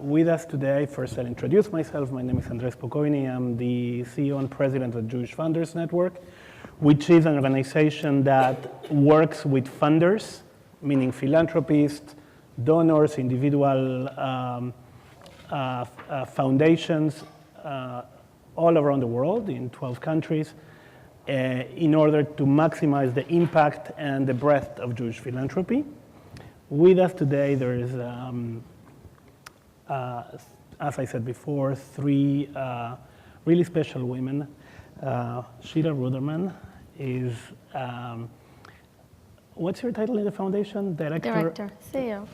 With us today, first I'll introduce myself. My name is Andrés Spokoiny. I'm the CEO and president of Jewish Funders Network, which is an organization that works with funders, meaning philanthropists, donors, individual foundations all around the world in 12 countries in order to maximize the impact and the breadth of Jewish philanthropy. With us today, there is, as I said before, three really special women. Shira Ruderman is, what's your title in the foundation? Director, CEO.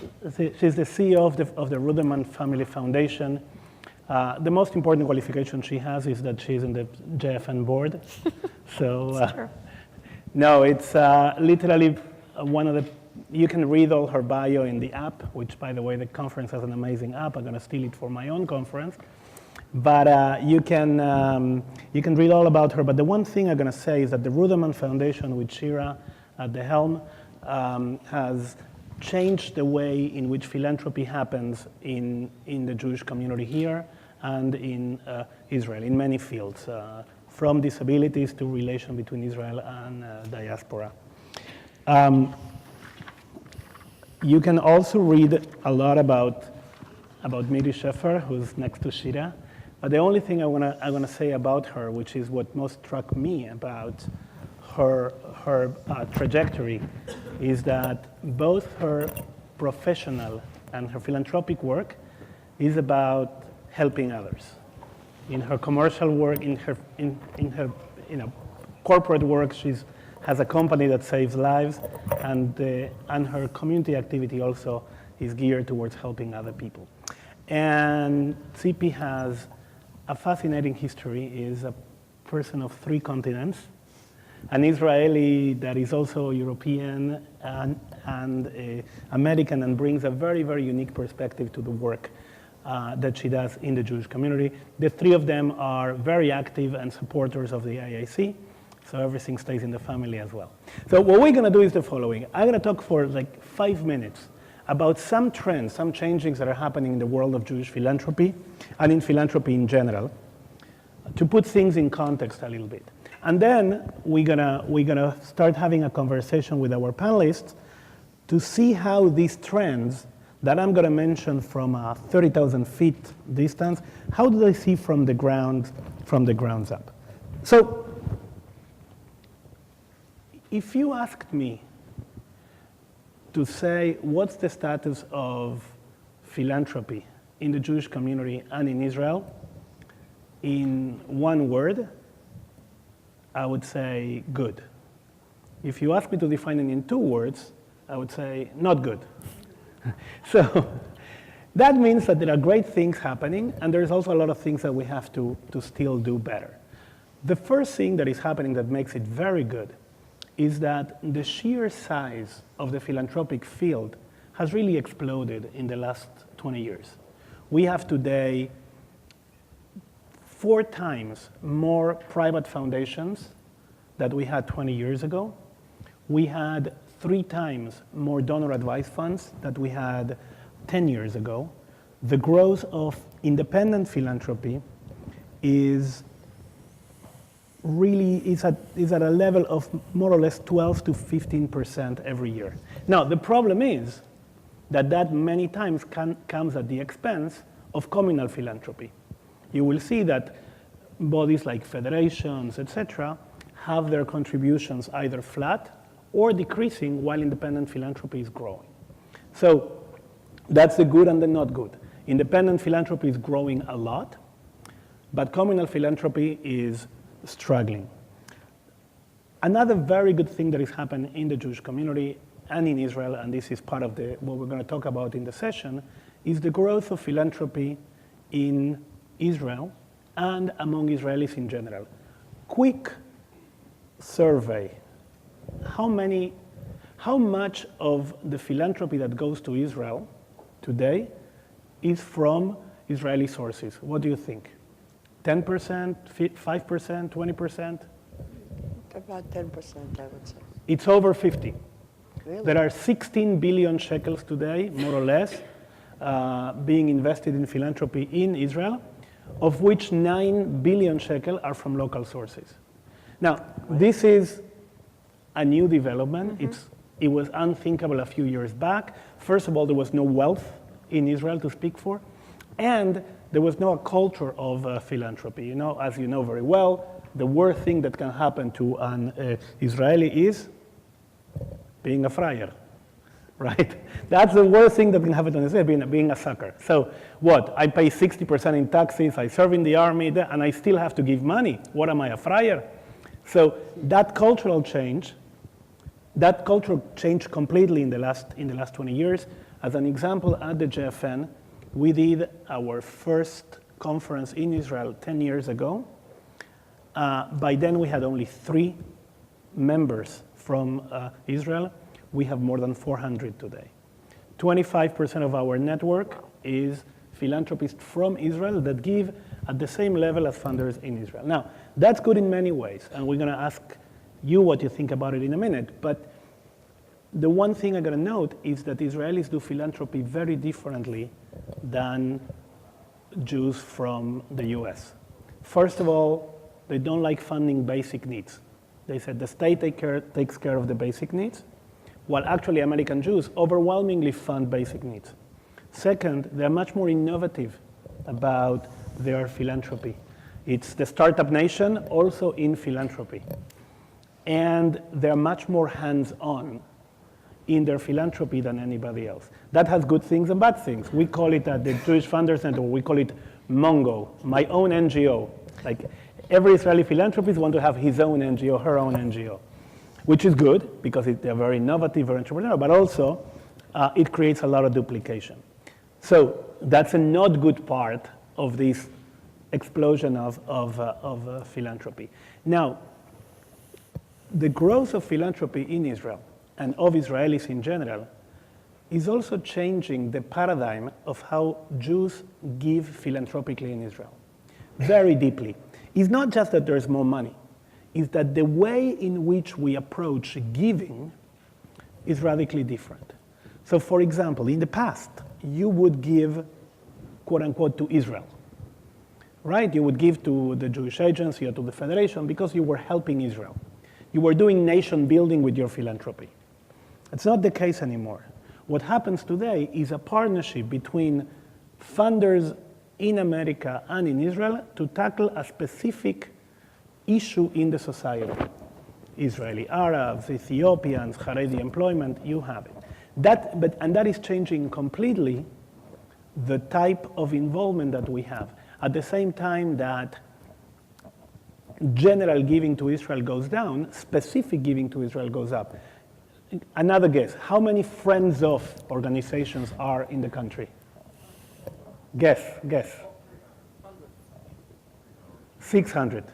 She's the CEO of the Ruderman Family Foundation. The most important qualification she has is that she's in the JFN board. So, no, it's literally one of the, you can read all her bio in the app, which, by the way, the conference has an amazing app. I'm going to steal it for my own conference. But you can read all about her. But the one thing I'm going to say is that the Ruderman Foundation with Shira at the helm has changed the way in which philanthropy happens in the Jewish community here and in Israel, in many fields, from disabilities to relation between Israel and diaspora. You can also read a lot about Miri Shepher, who's next to Shira. But the only thing I want to say about her, which is what most struck me about her trajectory, is that both her professional and her philanthropic work is about helping others. In her commercial work, in her corporate work, she has a company that saves lives, and her community activity also is geared towards helping other people. And Tzippy has a fascinating history. Is a person of 3 continents, an Israeli that is also European and American, and brings a very, very unique perspective to the work that she does in the Jewish community. The 3 of them are very active and supporters of the IAC, so everything stays in the family as well. So what we're going to do is the following. I'm going to talk for like 5 minutes about some trends, some changes that are happening in the world of Jewish philanthropy and in philanthropy in general, to put things in context a little bit. And then we're gonna start having a conversation with our panelists to see how these trends that I'm gonna mention from a 30,000 feet distance, how do they see from the ground up? So, if you asked me to say what's the status of philanthropy in the Jewish community and in Israel, in one word, I would say good. If you ask me to define it in 2 words, I would say not good. So that means that there are great things happening, and there's also a lot of things that we have to still do better. The first thing that is happening that makes it very good is that the sheer size of the philanthropic field has really exploded in the last 20 years. We have today 4 times more private foundations that we had 20 years ago. We had 3 times more donor advised funds that we had 10 years ago. The growth of independent philanthropy is at a level of more or less 12 to 15% every year. Now, the problem is that many times comes at the expense of communal philanthropy. You will see that bodies like federations, etc., have their contributions either flat or decreasing while independent philanthropy is growing. So that's the good and the not good. Independent philanthropy is growing a lot, but communal philanthropy is struggling. Another very good thing that is happening in the Jewish community and in Israel, and this is part of what we're going to talk about in the session, is the growth of philanthropy in Israel and among Israelis in general. Quick survey. How much of the philanthropy that goes to Israel today is from Israeli sources? What do you think? 10%, 5%, 20%? About 10%, I would say. It's over 50. Really? There are 16 billion shekels today, more or less, being invested in philanthropy in Israel, of which 9 billion shekel are from local sources. Now, this is a new development. It was unthinkable a few years back. First of all, there was no wealth in Israel to speak for, and there was no culture of philanthropy. You know, as you know very well, the worst thing that can happen to an Israeli is being a friar, right? That's the worst thing that can happen to an Israeli, being a sucker. So what? I pay 60% in taxes, I serve in the army, and I still have to give money. What am I, a friar? So that cultural change completely in the last 20 years. As an example, at the JFN, we did our first conference in Israel 10 years ago. By then, we had only 3 members from Israel. We have more than 400 today. 25% of our network is philanthropists from Israel that give at the same level as funders in Israel. Now, that's good in many ways, and we're going to ask you what you think about it in a minute. But the one thing I'm going to note is that Israelis do philanthropy very differently than Jews from the US. First of all, they don't like funding basic needs. They said the state takes care of the basic needs, while actually American Jews overwhelmingly fund basic needs. Second, they're much more innovative about their philanthropy. It's the startup nation also in philanthropy. And they're much more hands-on in their philanthropy than anybody else. That has good things and bad things. We call it at the Jewish Funders Center, we call it Mongo, my own NGO. Like every Israeli philanthropist wants to have his own NGO, her own NGO, which is good because they're very innovative, very entrepreneurial, but also it creates a lot of duplication. So that's a not good part of this explosion of philanthropy. Now, the growth of philanthropy in Israel and of Israelis in general is also changing the paradigm of how Jews give philanthropically in Israel, very deeply. It's not just that there's more money, it's that the way in which we approach giving is radically different. So for example, in the past, you would give, quote unquote, to Israel, right? You would give to the Jewish Agency or to the Federation because you were helping Israel. You were doing nation building with your philanthropy. It's not the case anymore. What happens today is a partnership between funders in America and in Israel to tackle a specific issue in the society. Israeli Arabs, Ethiopians, Haredi employment, you have it. That is changing completely the type of involvement that we have. At the same time that general giving to Israel goes down, specific giving to Israel goes up. Another guess, how many friends of organizations are in the country? Guess. 600.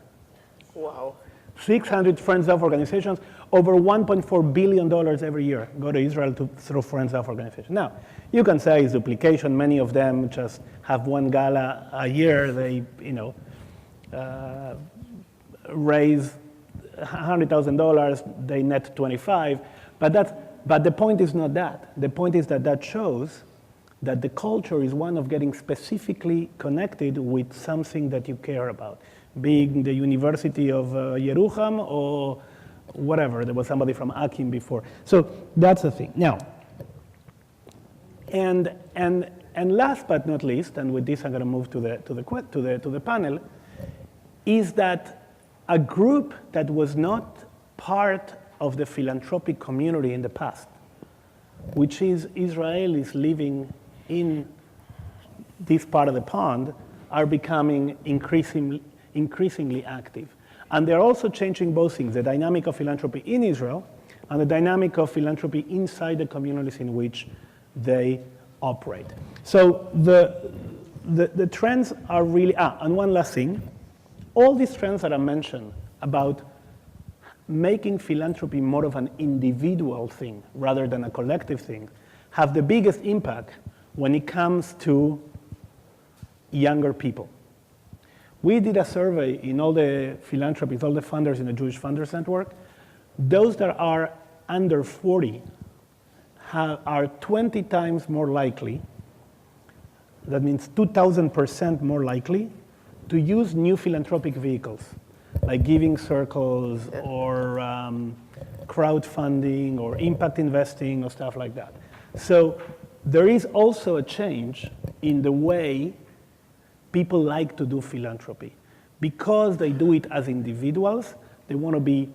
Wow. 600 friends of organizations, over $1.4 billion every year go to Israel through friends of organizations. Now, you can say it's duplication. Many of them just have one gala a year. They, raise $100,000, they net 25. But the point is not that. The point is that shows that the culture is one of getting specifically connected with something that you care about, being the University of Yerucham or whatever. There was somebody from Akim before. So that's the thing. Now, and last but not least, and with this I'm going to move to the panel, is that a group that was not part of the philanthropic community in the past, which is Israelis living in this part of the pond, are becoming increasingly active. And they're also changing both things, the dynamic of philanthropy in Israel and the dynamic of philanthropy inside the communities in which they operate. So the trends are really, and one last thing, all these trends that I mentioned about making philanthropy more of an individual thing rather than a collective thing have the biggest impact when it comes to younger people. We did a survey in all the philanthropists, all the funders in the Jewish Funders Network. Those that are under 40 are 20 times more likely that means 2,000% more likely to use new philanthropic vehicles, like giving circles or crowdfunding or impact investing or stuff like that. So there is also a change in the way people like to do philanthropy. Because they do it as individuals, they want to be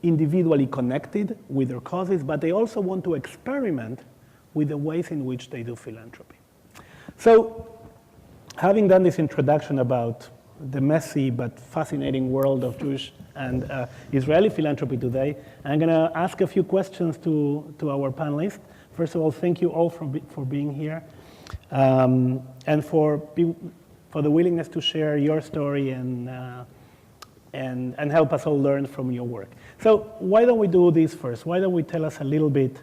individually connected with their causes, but they also want to experiment with the ways in which they do philanthropy. So, having done this introduction about the messy but fascinating world of Jewish and Israeli philanthropy today, I'm going to ask a few questions to our panelists. First of all, thank you all for being here, and for the willingness to share your story and help us all learn from your work. So why don't we do this first? Why don't we tell us a little bit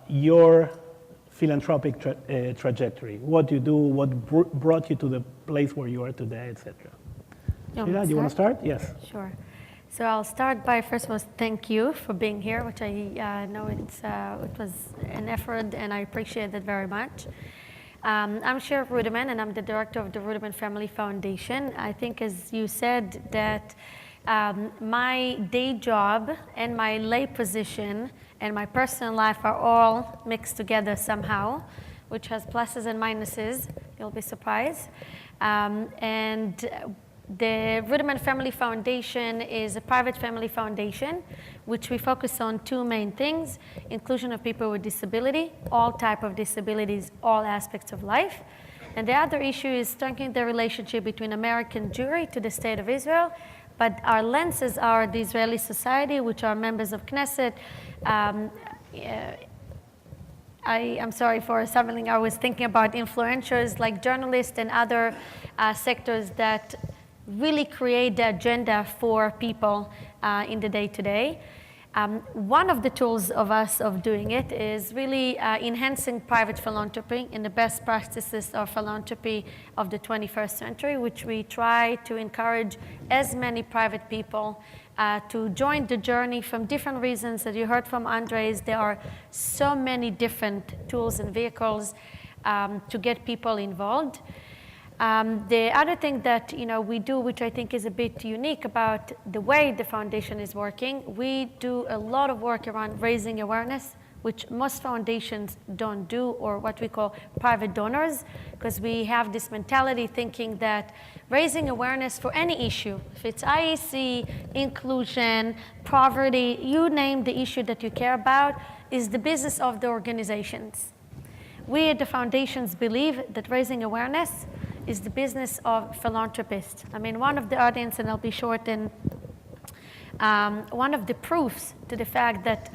your philanthropic trajectory, what you do, what brought you to the place where you are today, etc. Shira, do you want to start? Yes. Sure. So I'll start by first of all, thank you for being here, which I know it was an effort, and I appreciate it very much. I'm Shira Ruderman, and I'm the director of the Ruderman Family Foundation. I think, as you said, that my day job and my lay position and my personal life are all mixed together somehow, which has pluses and minuses. You'll be surprised. And the Ruderman Family Foundation is a private family foundation, which we focus on two main things: inclusion of people with disability, all type of disabilities, all aspects of life. And the other issue is strengthening the relationship between American Jewry to the State of Israel. But our lenses are the Israeli society, which are members of Knesset. I'm sorry for stumbling. I was thinking about influencers like journalists and other sectors that really create the agenda for people in the day-to-day. One of the tools of doing it is really enhancing private philanthropy in the best practices of philanthropy of the 21st century, which we try to encourage as many private people to join the journey from different reasons. As you heard from Andrés, there are so many different tools and vehicles to get people involved. The other thing that we do, which I think is a bit unique about the way the foundation is working, we do a lot of work around raising awareness, which most foundations don't do, or what we call private donors, because we have this mentality thinking that raising awareness for any issue, if it's IEC, inclusion, poverty, you name the issue that you care about, is the business of the organizations. We at the foundations believe that raising awareness is the business of philanthropists. I mean, one of the audience, and I'll be short, and one of the proofs to the fact that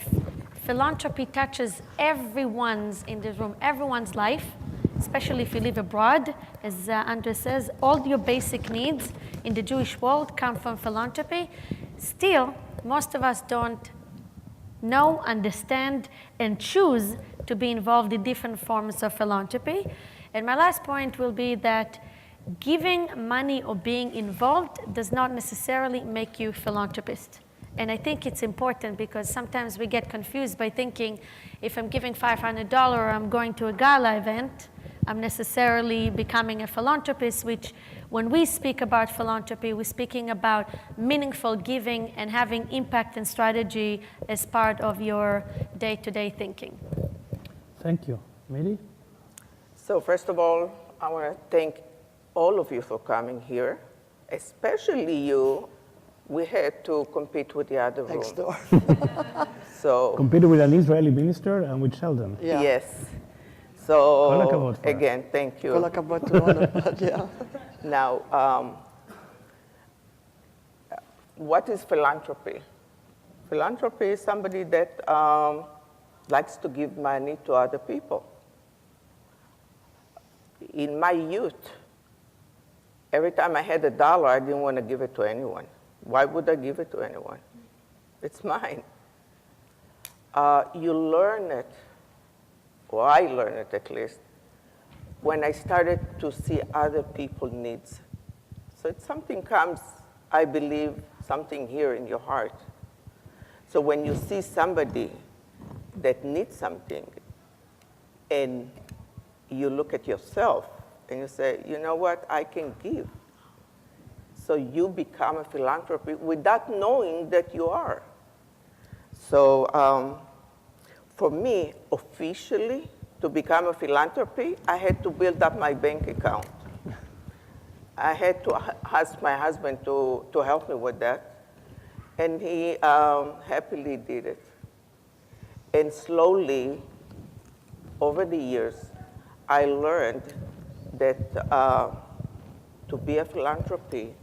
philanthropy touches everyone's in this room, everyone's life, especially if you live abroad. As Andrés says, all your basic needs in the Jewish world come from philanthropy. Still, most of us don't know, understand, and choose to be involved in different forms of philanthropy. And my last point will be that giving money or being involved does not necessarily make you a philanthropist. And I think it's important because sometimes we get confused by thinking if I'm giving $500 or I'm going to a gala event, I'm necessarily becoming a philanthropist, which when we speak about philanthropy, we're speaking about meaningful giving and having impact and strategy as part of your day-to-day thinking. Thank you. Miri? So first of all, I want to thank all of you for coming here, especially you. We had to compete with the other room. Next door. So Competed with an Israeli minister and with Sheldon. Yeah. yes. Kol So hakavod for again, thank you. Kol hakavod to all of us, yeah. Now, what is philanthropy? Philanthropy is somebody that likes to give money to other people. In my youth, every time I had $1, I didn't want to give it to anyone. Why would I give it to anyone? It's mine. You learn it, or I learned it at least, when I started to see other people's needs. So it's something comes, I believe, something here in your heart. So when you see somebody that needs something, and you look at yourself and you say, you know what, I can give. So you become a philanthropist without knowing that you are. So for me, officially, to become a philanthropist, I had to build up my bank account. I had to ask my husband to help me with that, and he happily did it. And slowly, over the years, I learned that to be a philanthropist,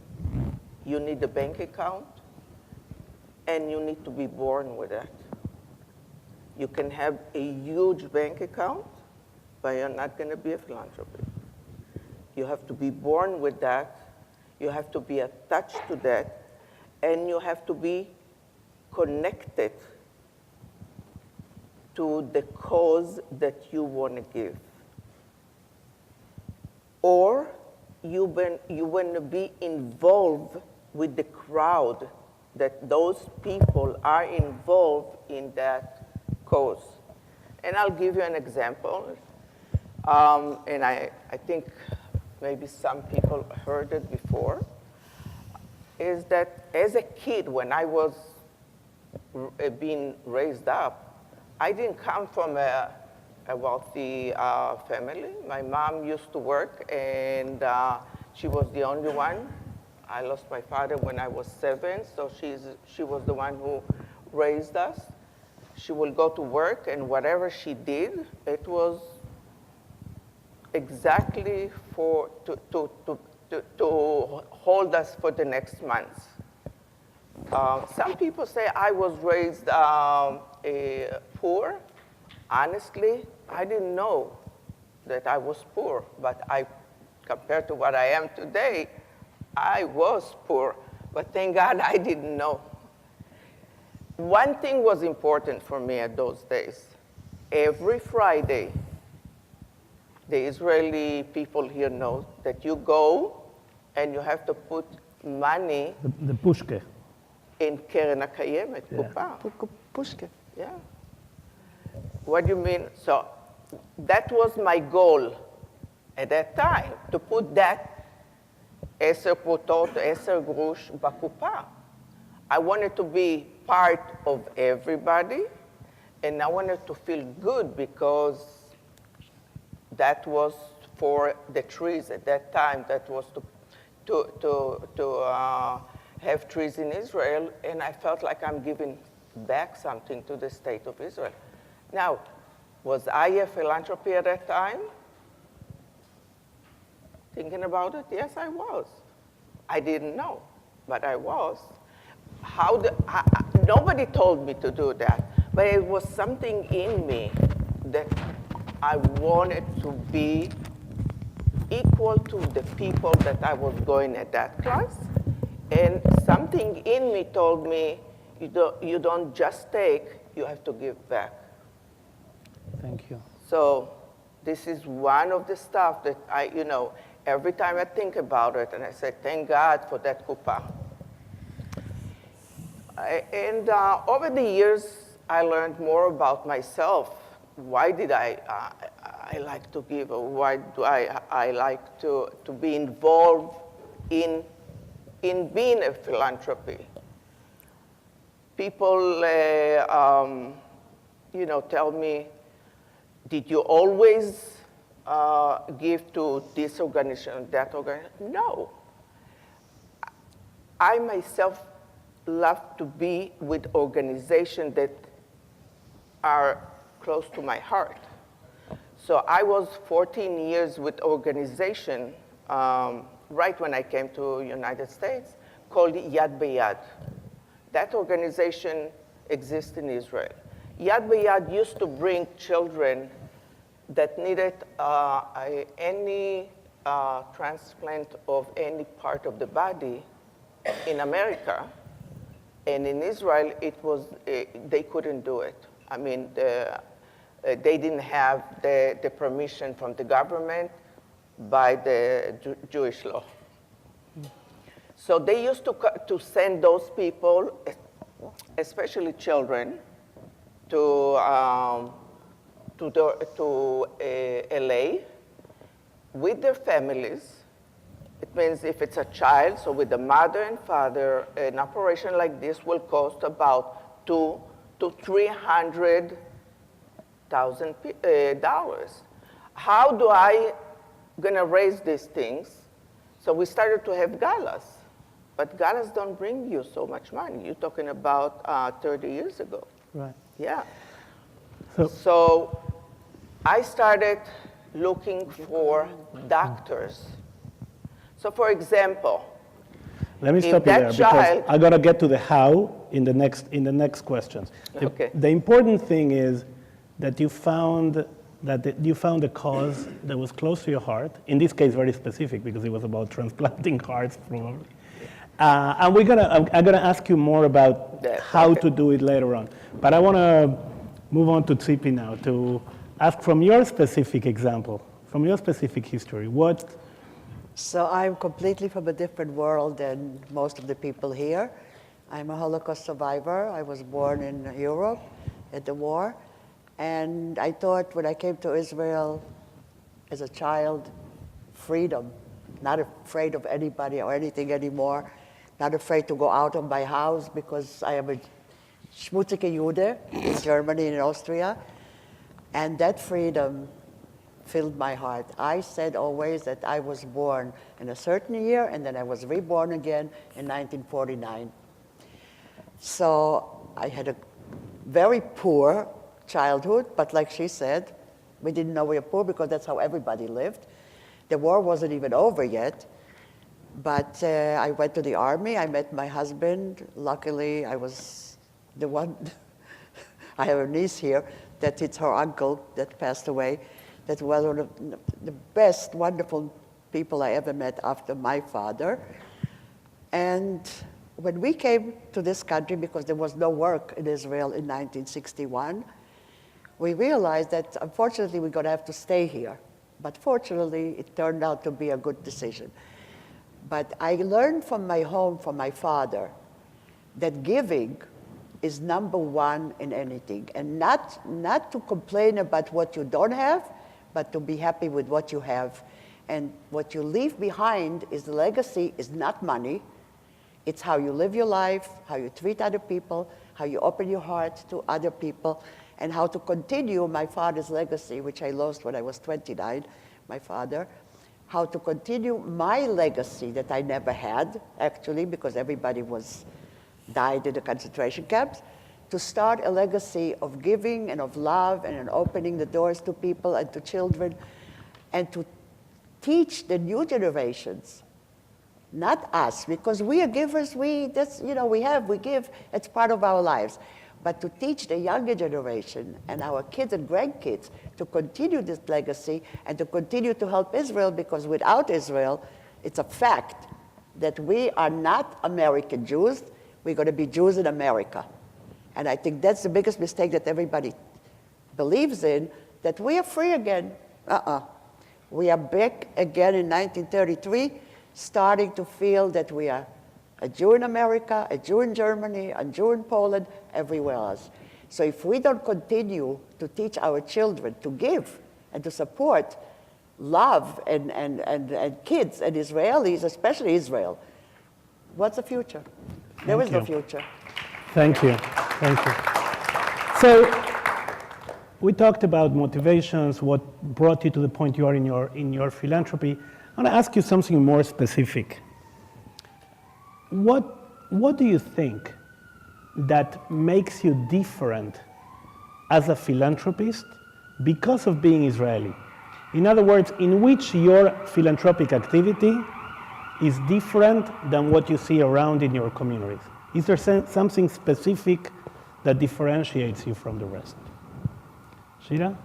you need a bank account, and you need to be born with that. You can have a huge bank account, but you're not going to be a philanthropist. You have to be born with that. You have to be attached to that. And you have to be connected to the cause that you want to give. Or you want to be involved with the crowd, that those people are involved in that cause. And I'll give you an example. And I think maybe some people heard it before, is that as a kid, when I was being raised up, I didn't come from a wealthy family. My mom used to work, and she was the only one. I lost my father when I was 7, so she was the one who raised us. She would go to work, and whatever she did, it was exactly to hold us for the next month. Some people say I was raised poor. Honestly, I didn't know that I was poor, but compared to what I am today, I was poor, but thank God I didn't know. One thing was important for me at those days. Every Friday, the Israeli people here know that you go and you have to put money The pushke. in Keren HaKayemet, Yeah. Kupa. Pushke. Yeah. What do you mean? So that was my goal at that time, to put that 10 potot, 10 grush bakupa. I wanted to be part of everybody, and I wanted to feel good because that was for the trees at that time. That was to have trees in Israel, and I felt like I'm giving back something to the state of Israel. Now, was I a philanthropist at that time? Thinking about it, yes, I was. I didn't know, but I was. Nobody told me to do that, but it was something in me that I wanted to be equal to the people that I was going at that class, and something in me told me, you don't just take, you have to give back. Thank you. So this is one of the stuff that every time I think about it, and I say, thank God for that kupa. And over the years, I learned more about myself. Why did I like to give, or why do I like to be involved in being a philanthropy? People, tell me, did you always give to this organization, that organization? No. I myself love to be with organizations that are close to my heart. So I was 14 years with organization right when I came to United States called Yad B'Yad. That organization exists in Israel. Yad B'Yad used to bring children that needed any transplant of any part of the body in America. And in Israel, they couldn't do it. I mean, they didn't have the permission from the government by the Jewish law. So they used to send those people, especially children, to LA, with their families. It means if it's a child, so with the mother and father, an operation like this will cost about $200,000 to $300,000. How do I gonna raise these things? So we started to have galas, but galas don't bring you so much money. You're talking about 30 years ago. Right. Yeah. So, So I started looking for doctors. So for example, let me if stop you that there child- because I gotta get to the how in the next questions. Okay. The important thing is that you found a cause that was close to your heart. In this case, very specific because it was about transplanting hearts, probably. And I'm gonna ask you more about Yeah, how okay. to do it later on. But I want to move on to Tzippy now to ask from your specific example, from your specific history, what. So I'm completely from a different world than most of the people here. I'm a Holocaust survivor. I was born in Europe at the war. And I thought when I came to Israel as a child, freedom, not afraid of anybody or anything anymore, not afraid to go out of my house because I am a schmutzige Jude in Germany and Austria. And that freedom filled my heart. I said always that I was born in a certain year and then I was reborn again in 1949. So I had a very poor childhood, but like she said, we didn't know we were poor because that's how everybody lived. The war wasn't even over yet. But I went to the army, I met my husband. Luckily, I was the one, I have a niece here, that it's her uncle that passed away. That was one of the best, wonderful people I ever met after my father. And when we came to this country, because there was no work in Israel in 1961, we realized that unfortunately we're going to have to stay here. But fortunately, it turned out to be a good decision. But I learned from my home, from my father, that giving is number one in anything. And not to complain about what you don't have, but to be happy with what you have. And what you leave behind is the legacy is not money. It's how you live your life, how you treat other people, how you open your heart to other people, and how to continue my father's legacy, which I lost when I was 29, my father, how to continue my legacy that I never had, actually, because everybody died in the concentration camps, to start a legacy of giving and of love and opening the doors to people and to children, and to teach the new generations, not us, because we are givers, we give, it's part of our lives. But to teach the younger generation and our kids and grandkids to continue this legacy and to continue to help Israel, because without Israel, it's a fact that we are not American Jews, we're going to be Jews in America. And I think that's the biggest mistake that everybody believes in, that we are free again. We are back again in 1933, starting to feel that we are a Jew in America, a Jew in Germany, a Jew in Poland, everywhere else. So if we don't continue to teach our children to give and to support love and kids and Israelis, especially Israel, what's the future? There is no future. Thank you. Thank you. So we talked about motivations, what brought you to the point you are in your philanthropy. I want to ask you something more specific. What do you think that makes you different as a philanthropist because of being Israeli? In other words, in which your philanthropic activity is different than what you see around in your communities? Is there something specific that differentiates you from the rest? Shira?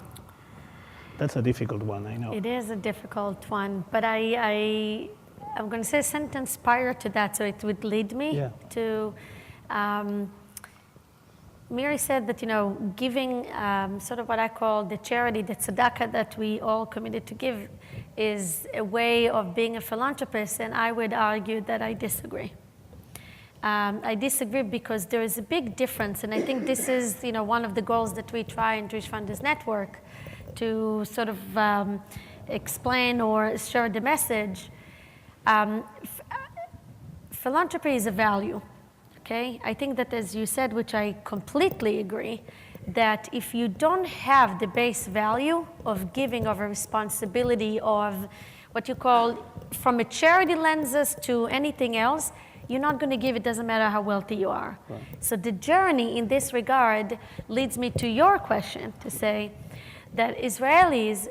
That's a difficult one, I know. It is a difficult one, but I'm going to say a sentence prior to that, so it would lead me to. Miri said that, giving sort of what I call the charity, the tzedakah that we all committed to give, is a way of being a philanthropist, and I would argue that I disagree. I disagree because there is a big difference, and I think this is, one of the goals that we try in Jewish Funders Network, to sort of explain or share the message. Philanthropy is a value, okay? I think that, as you said, which I completely agree, that if you don't have the base value of giving, of a responsibility, of what you call, from a charity lenses to anything else, you're not going to give. It doesn't matter how wealthy you are. Right. So the journey in this regard leads me to your question, to say that Israelis,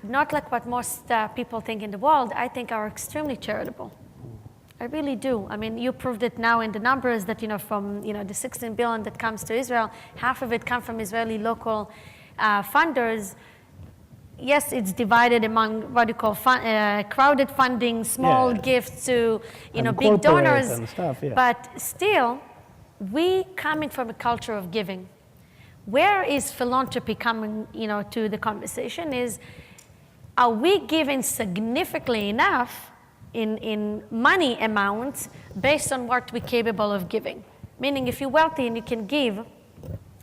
not like what most people think in the world, I think are extremely charitable. I really do. I mean, you proved it now in the numbers that, from, the 16 billion that comes to Israel, half of it comes from Israeli local funders. Yes, it's divided among what you call crowded funding, small gifts to, big donors. And stuff, yeah. But still, we coming from a culture of giving. Where is philanthropy coming, to the conversation is, are we giving significantly enough in money amounts based on what we're capable of giving? Meaning, if you're wealthy and you can give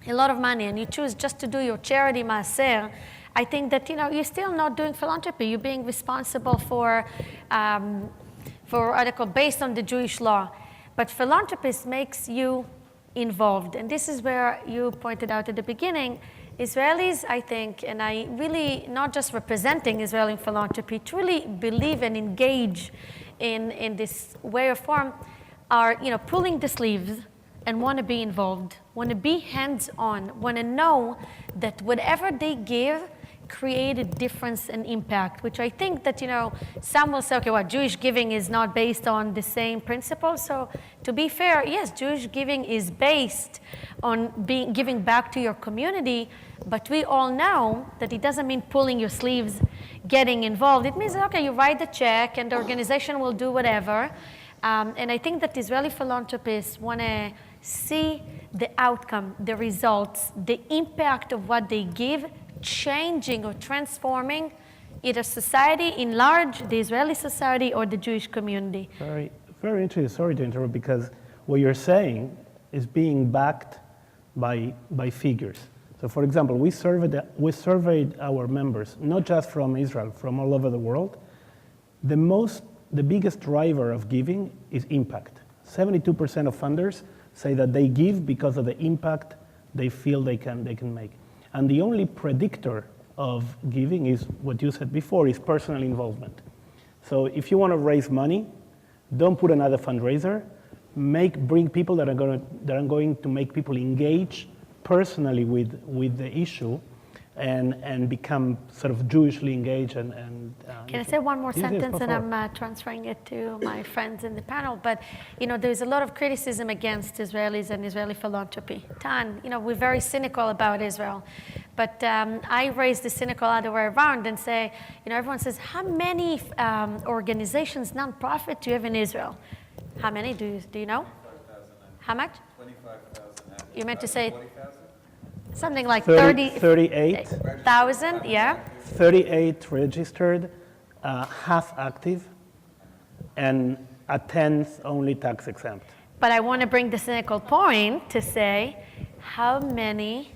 a lot of money and you choose just to do your charity maaser, I think that you're still not doing philanthropy. You're being responsible for article based on the Jewish law. But philanthropist makes you involved, and this is where you pointed out at the beginning. Israelis, I think, and I really, not just representing Israeli philanthropy, truly believe and engage in this way of form, are pulling the sleeves and want to be involved, want to be hands-on, want to know that whatever they give create a difference and impact, which I think that, some will say, okay, well, Jewish giving is not based on the same principles. So to be fair, yes, Jewish giving is based on giving back to your community, but we all know that it doesn't mean pulling your sleeves, getting involved. It means, okay, you write the check and the organization will do whatever. And I think that Israeli philanthropists want to see the outcome, the results, the impact of what they give, changing or transforming either society in large, the Israeli society, or the Jewish community. Very, very interesting. Sorry to interrupt, because what you're saying is being backed by figures. So, for example, we surveyed our members, not just from Israel, from all over the world. The biggest driver of giving is impact. 72% of funders say that they give because of the impact they feel they can make. And the only predictor of giving is what you said before, is personal involvement. So if you want to raise money, don't put another fundraiser. Bring people that are going to make people engage personally with the issue, and become sort of Jewishly engaged. Can I say one more sentence, and I'm transferring it to my friends in the panel? But there's a lot of criticism against Israelis and Israeli philanthropy. We're very cynical about Israel. But I raise the cynical other way around and say, everyone says, how many organizations, nonprofit, do you have in Israel? How many do you know? 25,000. How much? 25,000. You meant to say 20,000? something like 38,000, yeah. 38 registered, half active, and a tenth only tax exempt. But I want to bring the cynical point to say, how many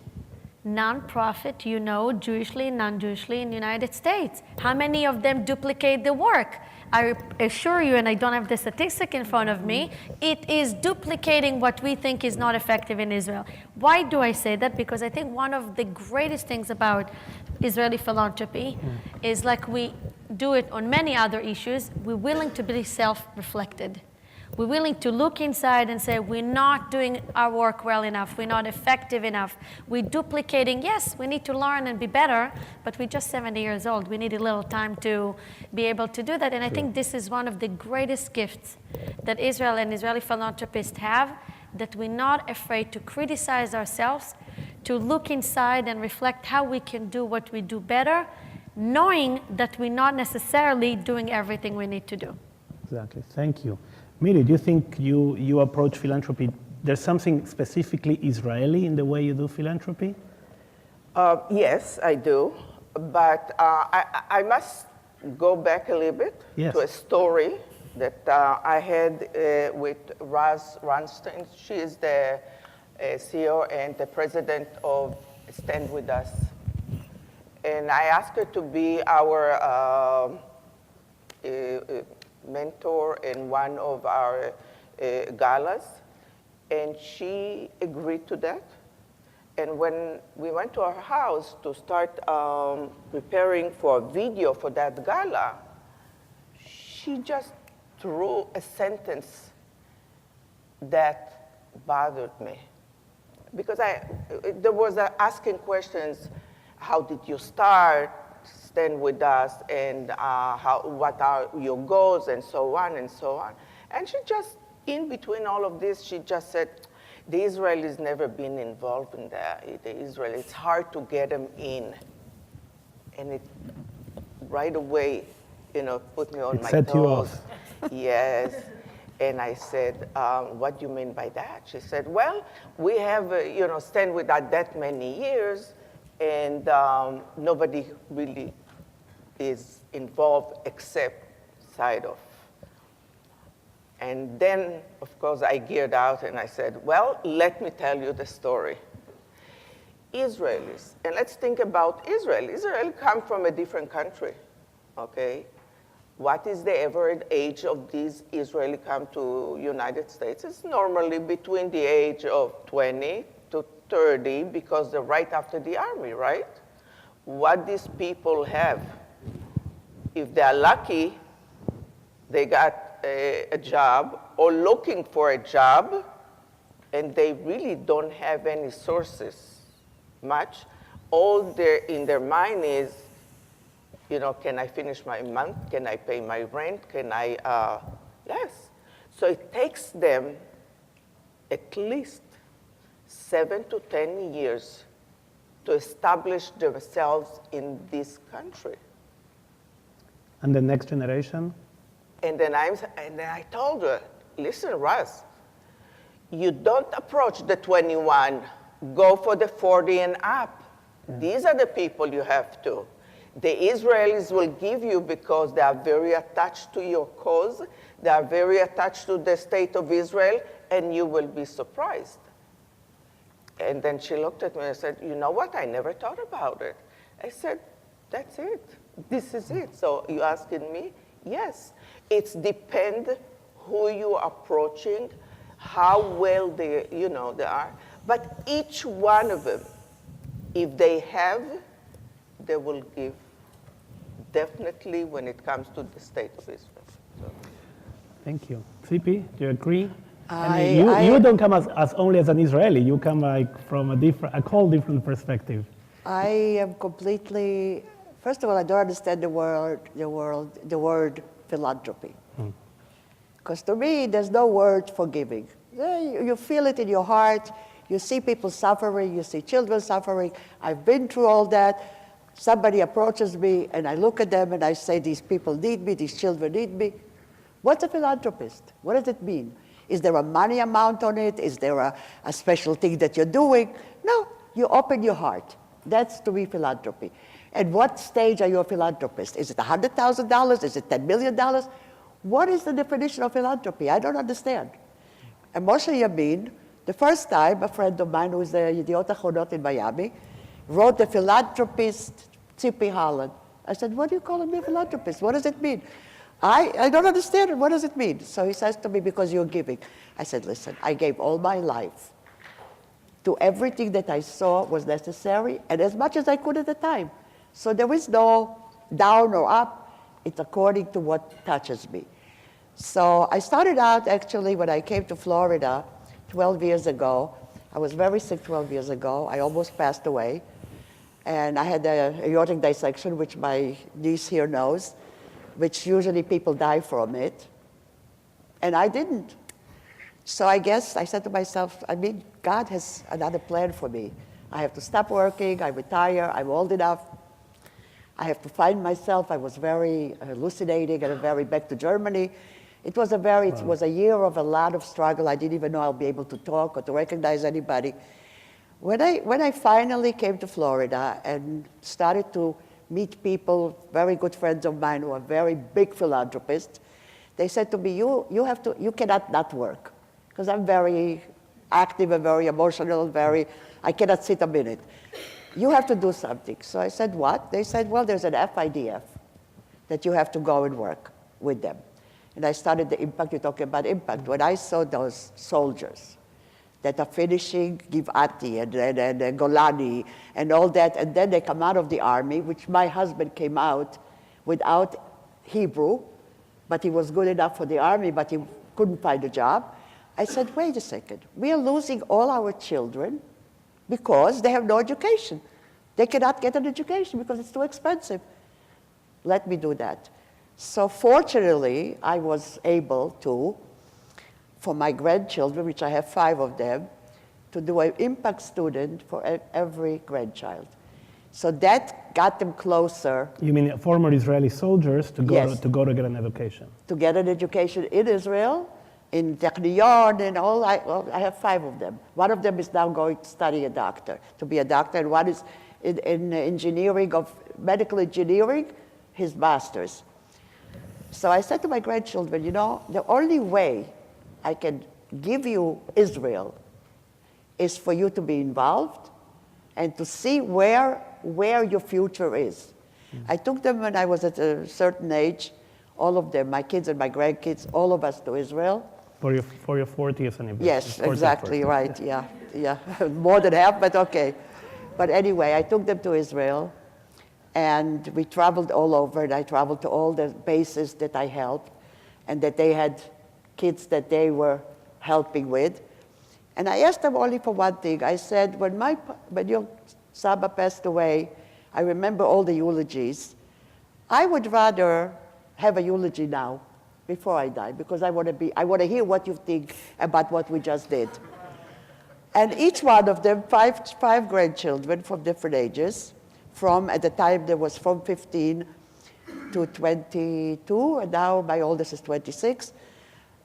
nonprofit Jewishly, non-Jewishly in the United States? How many of them duplicate the work? I assure you, and I don't have the statistic in front of me, it is duplicating what we think is not effective in Israel. Why do I say that? Because I think one of the greatest things about Israeli philanthropy is, like we do it on many other issues, we're willing to be self-reflected. We're willing to look inside and say, we're not doing our work well enough, we're not effective enough, we're duplicating. Yes, we need to learn and be better, but we're just 70 years old. We need a little time to be able to do that. And I think this is one of the greatest gifts that Israel and Israeli philanthropists have, that we're not afraid to criticize ourselves, to look inside and reflect how we can do what we do better, knowing that we're not necessarily doing everything we need to do. Exactly, thank you. Miri, do you think you approach philanthropy, there's something specifically Israeli in the way you do philanthropy? Yes, I do. But I must go back a little bit to a story that I had with Raz Ronstein. She is the CEO and the president of Stand With Us. And I asked her to be our mentor in one of our galas, and she agreed to that. And when we went to her house to start preparing for a video for that gala, she just threw a sentence that bothered me. Because there was asking questions, how did you start, stand with us, and what are your goals, and so on and so on. And she just, in between all of this, she just said, the Israelis never been involved in the Israel. It's hard to get them in. And it right away, put me on my toes. Set you off. Yes. And I said, what do you mean by that? She said, well, we have, stand with that many years, and nobody really is involved except side of. And then, of course, I geared out and I said, well, let me tell you the story. Israelis, and let's think about Israel. Israel comes from a different country, okay? What is the average age of these Israeli come to United States? It's normally between the age of 20 to 30 because they're right after the army, right? What these people have, if they're lucky, they got a job or looking for a job, and they really don't have any sources much. All in their mind is, can I finish my month? Can I pay my rent? Can I, yes. So it takes them at least 7 to 10 years to establish themselves in this country. And the next generation? And then I told her, listen, Russ, you don't approach the 21, go for the 40 and up. Yeah. These are the people you have to. The Israelis will give you because they are very attached to your cause, they are very attached to the state of Israel, and you will be surprised. And then she looked at me and said, you know what, I never thought about it. I said, that's it, this is it. So you asking me? Yes. It's depend who you are approaching, how well they are. But each one of them, if they have, they will give definitely when it comes to the state of Israel. So. Thank you. Tzippy, do you agree? You don't come as only as an Israeli. You come from a whole different perspective. I am completely. First of all, I don't understand the word philanthropy. Because to me, there's no word for giving. You feel it in your heart. You see people suffering. You see children suffering. I've been through all that. Somebody approaches me, and I look at them, and I say, these people need me. These children need me. What's a philanthropist? What does it mean? Is there a money amount on it? Is there a special thing that you're doing? No, you open your heart. That's to me philanthropy. At what stage are you a philanthropist? Is it $100,000? Is it $10 million? What is the definition of philanthropy? I don't understand. And Moshe Yamin, the first time, a friend of mine who's the Yediot Achronot in Miami, wrote The Philanthropist, Tzippy Holand. I said, what do you call me a philanthropist? What does it mean? I don't understand it. What does it mean? So he says to me, because you're giving. I said, listen, I gave all my life to everything that I saw was necessary, and as much as I could at the time. So there is no down or up. It's according to what touches me. So I started out, actually, when I came to Florida 12 years ago. I was very sick 12 years ago. I almost passed away. And I had an aortic dissection, which my niece here knows, which usually people die from it. And I didn't. So I guess I said to myself, God has another plan for me. I have to stop working, I retire, I'm old enough. I have to find myself. I was very hallucinating and very back to Germany. It was a year of a lot of struggle. I didn't even know I'll be able to talk or to recognize anybody. When I finally came to Florida and started to meet people, very good friends of mine who are very big philanthropists, they said to me, you cannot not work. Because I'm very active and very emotional, I cannot sit a minute. you have to do something. So I said, what? They said, well, there's an FIDF that you have to go and work with them. And I started the impact. You're talking about impact. When I saw those soldiers that are finishing Givati and Golani and all that, and then they come out of the army, which my husband came out without Hebrew, but he was good enough for the army, but he couldn't find a job. I said, wait a second. We are losing all our children because they have no education. They cannot get an education because it's too expensive. Let me do that. So fortunately, I was able to, for my grandchildren, which I have 5 of them, to do an impact student for every grandchild. So that got them closer. You mean former Israeli soldiers to go, Yes. to get an education? To get an education in Israel, in Technion and all. I have 5 of them. One of them is now going to study to be a doctor, and one is in engineering, of medical engineering, his master's. So I said to my grandchildren, you know, the only way I can give you Israel is for you to be involved and to see where your future is. I took them when I was at a certain age, all of them, my kids and my grandkids, all of us to Israel. For your 40th anniversary. Yes, 40th exactly, birthday. right, yeah. More than half, but okay. But anyway, I took them to Israel, and we traveled all over, and I traveled to all the bases that I helped, and that they had kids that they were helping with. And I asked them only for one thing. I said, when your Saba passed away, I remember all the eulogies. I would rather have a eulogy now, before I die, because I want to hear what you think about what we just did. And each one of them, five grandchildren from different ages, at the time there was from 15 to 22, and now my oldest is 26.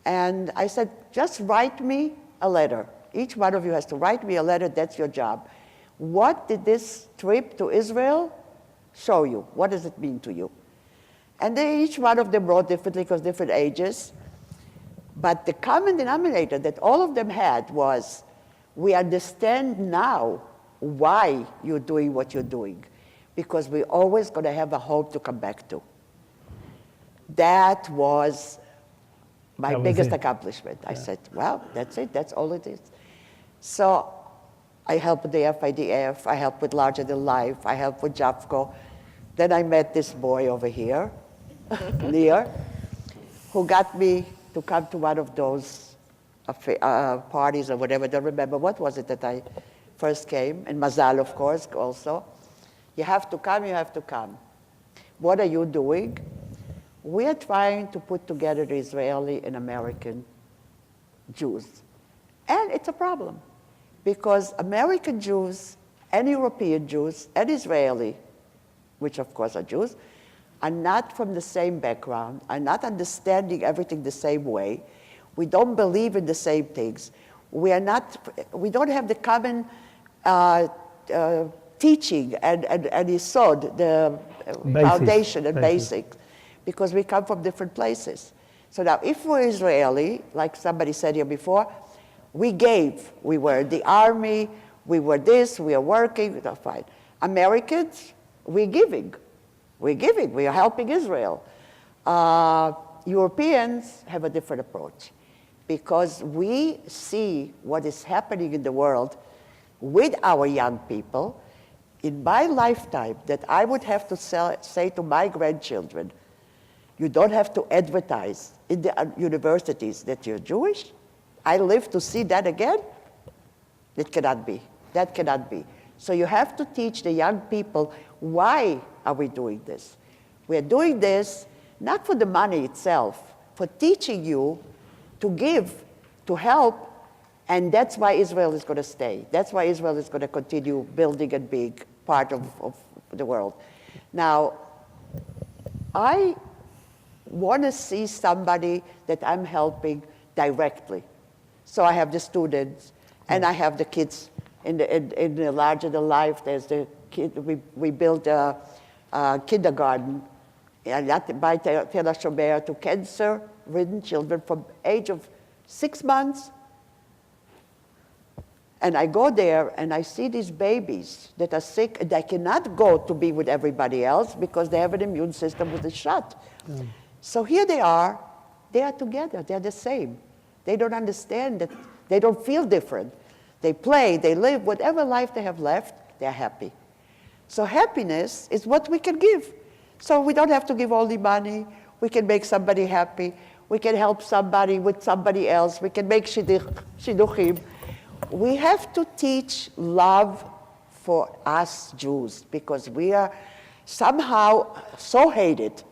And I said, just write me a letter. Each one of you has to write me a letter, that's your job. What did this trip to Israel show you? What does it mean to you? And each one of them wrote differently because different ages. But the common denominator that all of them had was, we understand now why you're doing what you're doing, because we're always going to have a hope to come back to. That was my biggest accomplishment. I said, well, that's it, that's all it is. So I helped with the FIDF, I helped with Larger Than Life, I helped with JAFCO. Then I met this boy over here, Nir, who got me to come to one of those parties or whatever. I don't remember what was it that I first came, and Mazal, of course, also. You have to come, you have to come. What are you doing? We are trying to put together the Israeli and American Jews. And it's a problem, because American Jews and European Jews and Israeli, which of course are Jews, are not from the same background, are not understanding everything the same way. We don't believe in the same things. We don't have the common teaching and yesod, the foundation and basics, because we come from different places. So now, if we're Israeli, like somebody said here before, we gave. We were in the army, we were this, we are working, that's fine. Americans, we're giving. We're giving, we are helping Israel. Europeans have a different approach, because we see what is happening in the world with our young people. In my lifetime, that I would have to say to my grandchildren, you don't have to advertise in the universities that you're Jewish. I live to see that again. It cannot be. That cannot be. So you have to teach the young people, why are we doing this? We're doing this not for the money itself, for teaching you to give, to help, and that's why Israel is going to stay. That's why Israel is going to continue building a big part of the world. Now, I want to see somebody that I'm helping directly. So I have the students, and I have the kids in the Larger Than Life. There's the kid, we built a kindergarten by Tel HaShomer to cancer-ridden children from age of 6 months And I go there and I see these babies that are sick and they cannot go to be with everybody else because they have an immune system that is shut. So here they are together, they're the same. They don't understand that, they don't feel different. They play, they live, whatever life they have left, they're happy. So happiness is what we can give. So we don't have to give all the money, we can make somebody happy, we can help somebody with somebody else, we can make shidduchim. We have to teach love for us Jews because we are somehow so hated,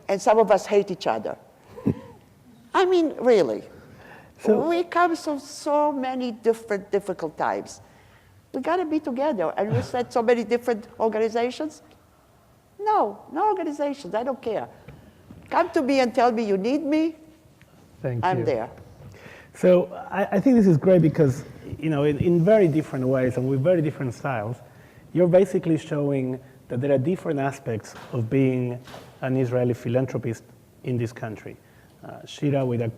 and some of us hate each other. I mean, really. We come from so many different difficult times. We got to be together. And you said so many different organizations? No organizations. I don't care. Come to me and tell me you need me. Thank you. I'm there. So I think this is great because, in very different ways and with very different styles, you're basically showing that there are different aspects of being an Israeli philanthropist in this country. Shira with a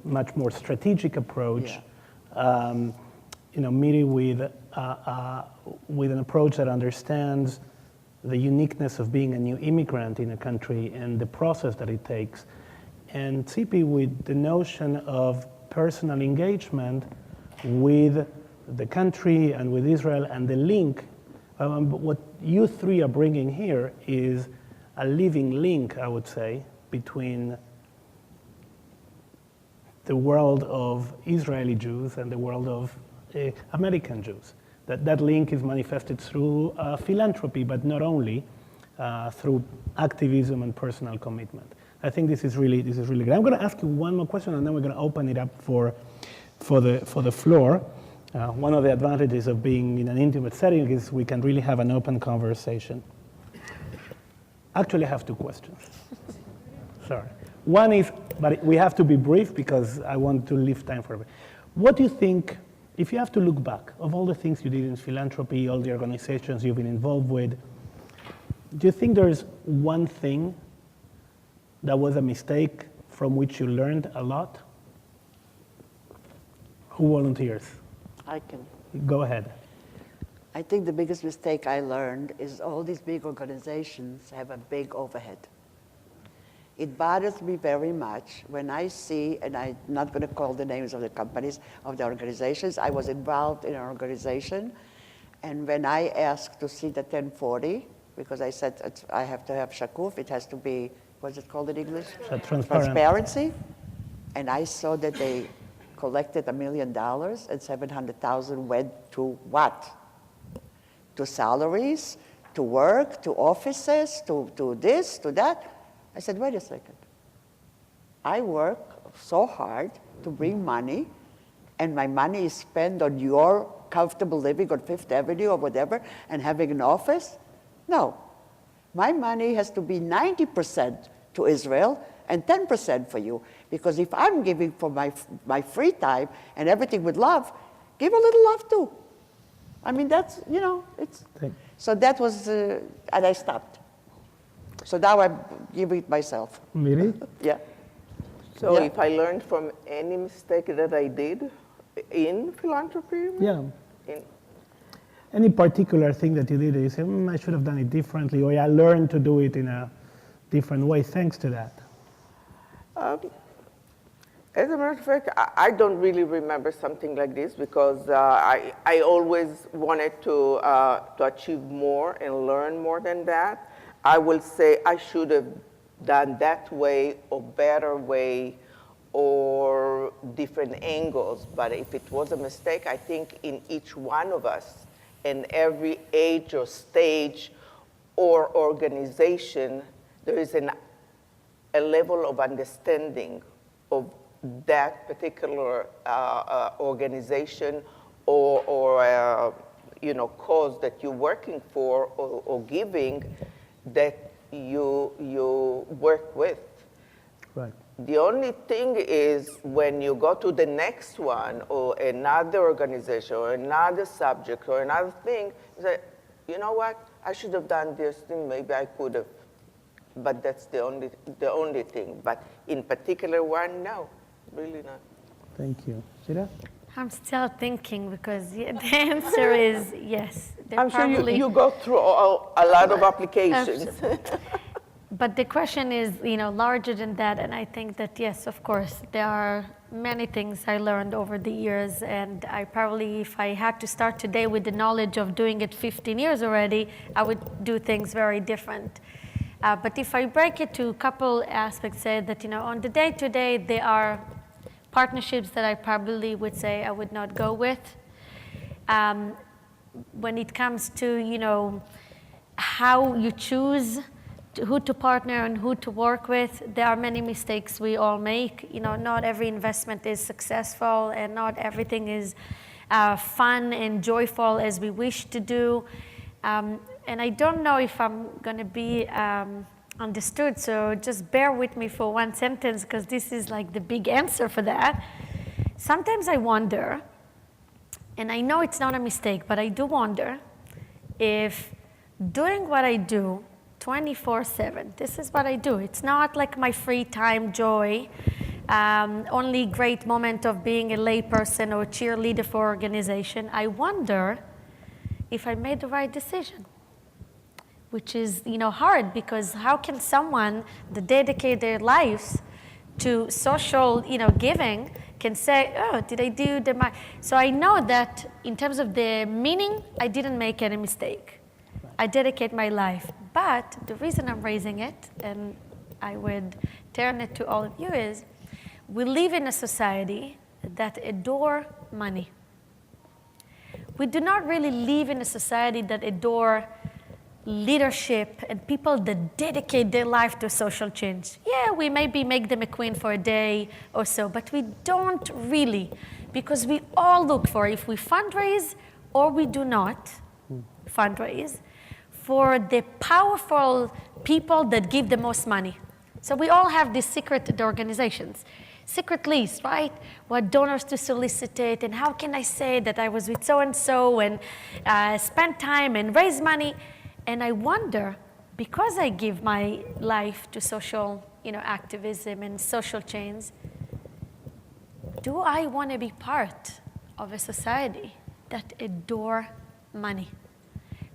much more strategic approach, Miri with an approach that understands the uniqueness of being a new immigrant in a country and the process that it takes, and Tzippy with the notion of personal engagement with the country and with Israel and the link. What you three are bringing here is a living link, I would say, between the world of Israeli Jews and the world of American Jews. That link is manifested through philanthropy, but not only, through activism and personal commitment. I think this is really good. I'm going to ask you one more question, and then we're going to open it up for the floor. One of the advantages of being in an intimate setting is we can really have an open conversation. Actually, I have two questions. Sorry. One is, but we have to be brief because I want to leave time for it. What do you think, if you have to look back of all the things you did in philanthropy, all the organizations you've been involved with, do you think there is one thing that was a mistake from which you learned a lot? Who volunteers? I can. Go ahead. I think the biggest mistake I learned is all these big organizations have a big overhead. It bothers me very much when I see, and I'm not going to call the names of the companies, of the organizations. I was involved in an organization, and when I asked to see the 1040, because I said I have to have shakuf, it has to be, what's it called in English? Transparency. And I saw that they collected $1 million and 700,000 went to what? To salaries, to work, to offices, to this, to that. I said, wait a second. I work so hard to bring money, and my money is spent on your comfortable living on Fifth Avenue or whatever, and having an office? No. My money has to be 90% to Israel and 10% for you. Because if I'm giving for my free time and everything with love, give a little love too. I mean, that's, it's... So that was, and I stopped. So now I'm giving it myself. Miri? Yeah. So if I learned from any mistake that I did in philanthropy? Yeah. Any particular thing that you did that you say, I should have done it differently, or I learned to do it in a different way thanks to that? As a matter of fact, I don't really remember something like this because I always wanted to achieve more and learn more than that. I will say I should have done that way or better way or different angles. But if it was a mistake, I think in each one of us, in every age or stage or organization, there is a level of understanding of that particular organization or cause that you're working for or giving that you work with. Right. The only thing is when you go to the next one or another organization or another subject or another thing, you say, you know what, I should have done this thing, maybe I could have. But that's the only thing. But in particular one, no, really not. Thank you. Shira? I'm still thinking because the answer is yes. I'm sure you go through a lot of applications. But the question is, larger than that, and I think that yes, of course, there are many things I learned over the years, and I probably, if I had to start today with the knowledge of doing it 15 years already, I would do things very different. But if I break it to a couple aspects, say that, on the day-to-day, there are partnerships that I probably would say I would not go with. When it comes to, how you choose who to partner and who to work with, there are many mistakes we all make. Not every investment is successful, and not everything is fun and joyful as we wish to do. And I don't know if I'm going to be understood, so just bear with me for one sentence, because this is like the big answer for that. Sometimes I wonder, and I know it's not a mistake, but I do wonder if doing what I do 24/7, this is what I do. It's not like my free time joy, only great moment of being a layperson or a cheerleader for organization. I wonder if I made the right decision, which is hard, because how can someone that dedicate their lives to social giving can say, oh, did I do the So I know that in terms of the meaning, I didn't make any mistake. I dedicate my life. But the reason I'm raising it, and I would turn it to all of you, is we live in a society that adore money. We do not really live in a society that adore leadership and people that dedicate their life to social change. Yeah, we maybe make them a queen for a day or so, but we don't really, because we all look for, if we fundraise or we do not fundraise, for the powerful people that give the most money. So we all have these secret organizations, secret list, right? What donors to solicitate, and how can I say that I was with so-and-so and spend time and raise money. And I wonder, because I give my life to social activism and social change, do I want to be part of a society that adore money?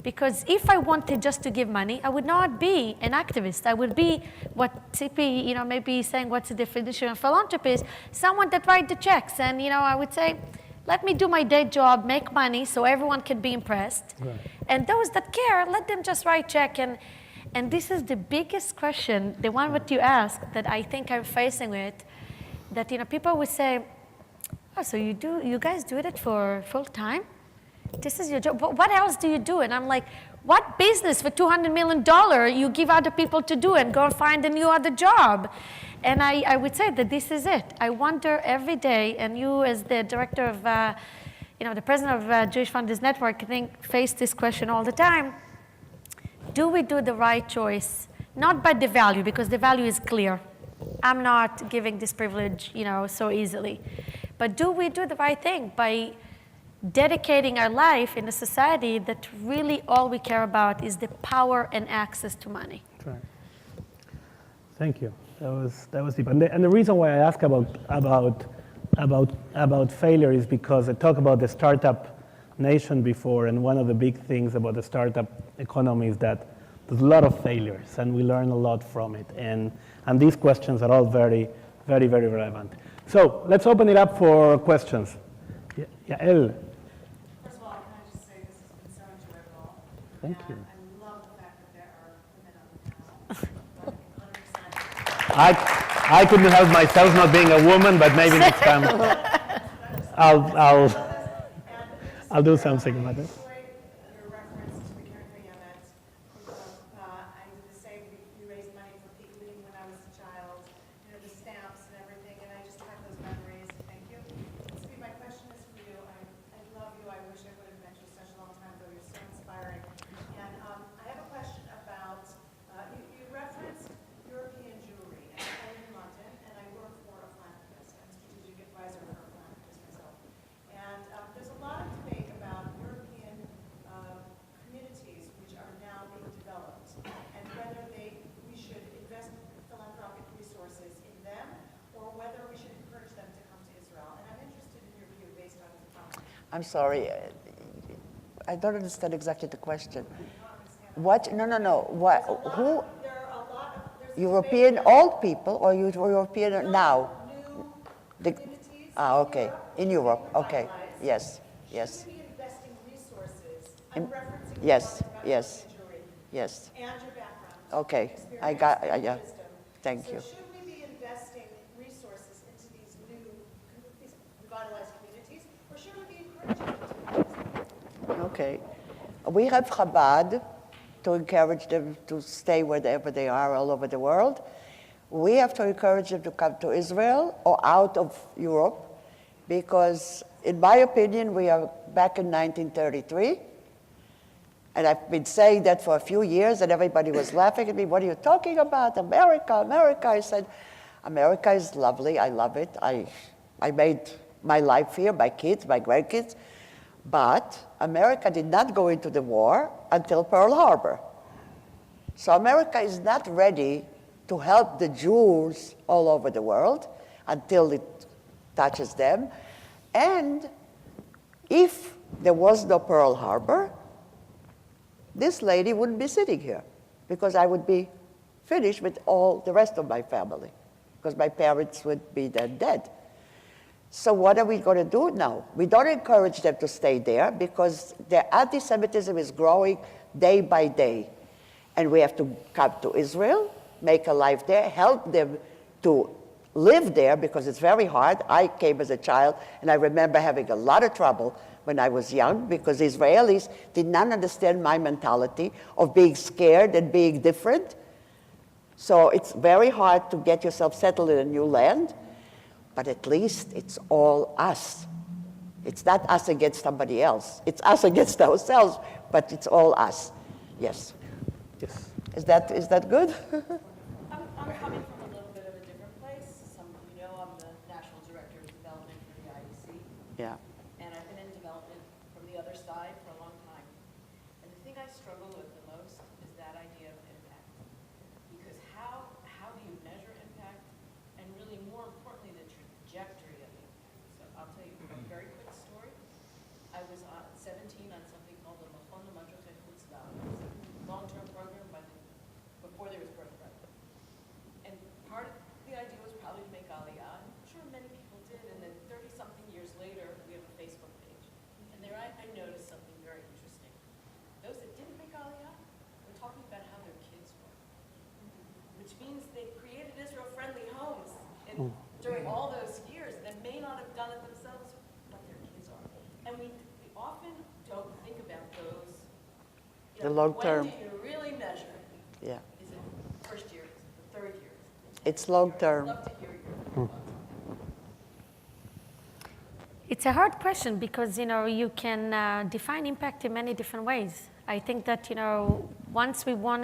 Because if I wanted just to give money, I would not be an activist. I would be what Tzippy, maybe saying, what's the definition of philanthropist? Someone that writes the checks. And, I would say, let me do my day job, make money so everyone can be impressed. Right. And those that care, let them just write check. And this is the biggest question, the one that you asked, that I think I'm facing with, that, people would say, oh, so you guys do it for full time? This is your job. What else do you do? And I'm like, what business for $200 million you give other people to do and go and find a new other job? And I would say that this is it. I wonder every day, and you as the director of, the president of Jewish Funders Network, I think, face this question all the time. Do we do the right choice? Not by the value, because the value is clear. I'm not giving this privilege, so easily. But do we do the right thing by dedicating our life in a society that really all we care about is the power and access to money? That's right. Thank you. That was deep. And the reason why I ask about failure is because I talked about the startup nation before, and one of the big things about the startup economy is that there's a lot of failures, and we learn a lot from it. And these questions are all very, very, very relevant. So let's open it up for questions. Yael. First of all, can I just say this has been so enjoyable. Thank you. I love the fact that there are women on the panel. 100%. I couldn't help myself not being a woman, but maybe next time I'll do something about it. Your reference to the campaign that I did the same. You raised money for people when I was a child. The stamps and everything, and I just had those memories. Thank you. So my question is for you. I love you. I wish I would have met you such a long time ago. You're so inspiring. And I have a question about you referenced European jewelry. And I live in London, and I work for a philanthropist. I'm strategic advisor for a philanthropist myself. And there's a lot of debate about European I'm sorry. I don't understand exactly the question. What? No. What? Who? There are a lot of, there's European old people or European now? new The- communities Okay. In Europe. Okay. revitalized. Yes. Yes. Should we be investing resources? In- I'm referencing yes, your talk about yes. injury Yes. and your background. Okay. Experience I got. and Yeah. wisdom. Thank you. So should we be investing resources into these these revitalized communities, or should we be encouraging them to? Okay. We have Chabad to encourage them to stay wherever they are all over the world. We have to encourage them to come to Israel or out of Europe because, in my opinion, we are back in 1933. And I've been saying that for a few years, and everybody was laughing at me. What are you talking about? America, America. I said, America is lovely. I love it. I made my life here, my kids, my grandkids. But America did not go into the war until Pearl Harbor. So America is not ready to help the Jews all over the world until it touches them. And if there was no Pearl Harbor, this lady wouldn't be sitting here because I would be finished with all the rest of my family because my parents would be then dead. So what are we going to do now? We don't encourage them to stay there because their anti-Semitism is growing day by day. And we have to come to Israel, make a life there, help them to live there because it's very hard. I came as a child, and I remember having a lot of trouble when I was young because Israelis did not understand my mentality of being scared and being different. So it's very hard to get yourself settled in a new land, but at least it's all us. It's not us against somebody else. It's us against ourselves, but it's all us. Yes. Yes. Is that good? I'm coming from a little bit of a different place. Some of you know I'm the National Director of Development for the IEC, Yeah. and I've been in development from the other side for a long time. And the thing I struggle with the most is that idea of impact. Because how do you measure impact, and really more importantly, the trajectory of impact? So I'll tell you a very quick story. I was 17 on something called the long-term program before there was birthright. And part of the idea was probably to make Aliyah. I'm sure many people did, and then 30-something years later, we have a Facebook page. And there I noticed something very interesting. Those that didn't make Aliyah were talking about how their kids were, which means they created Israel-friendly homes during all those years that may not have done it themselves, but their kids are. And we often don't think about those. The long term. When do you really measure? Yeah. Is it the first year? Is it the third year? It's long term. I'd love to hear your It's a hard question because, you can define impact in many different ways. I think that, once we want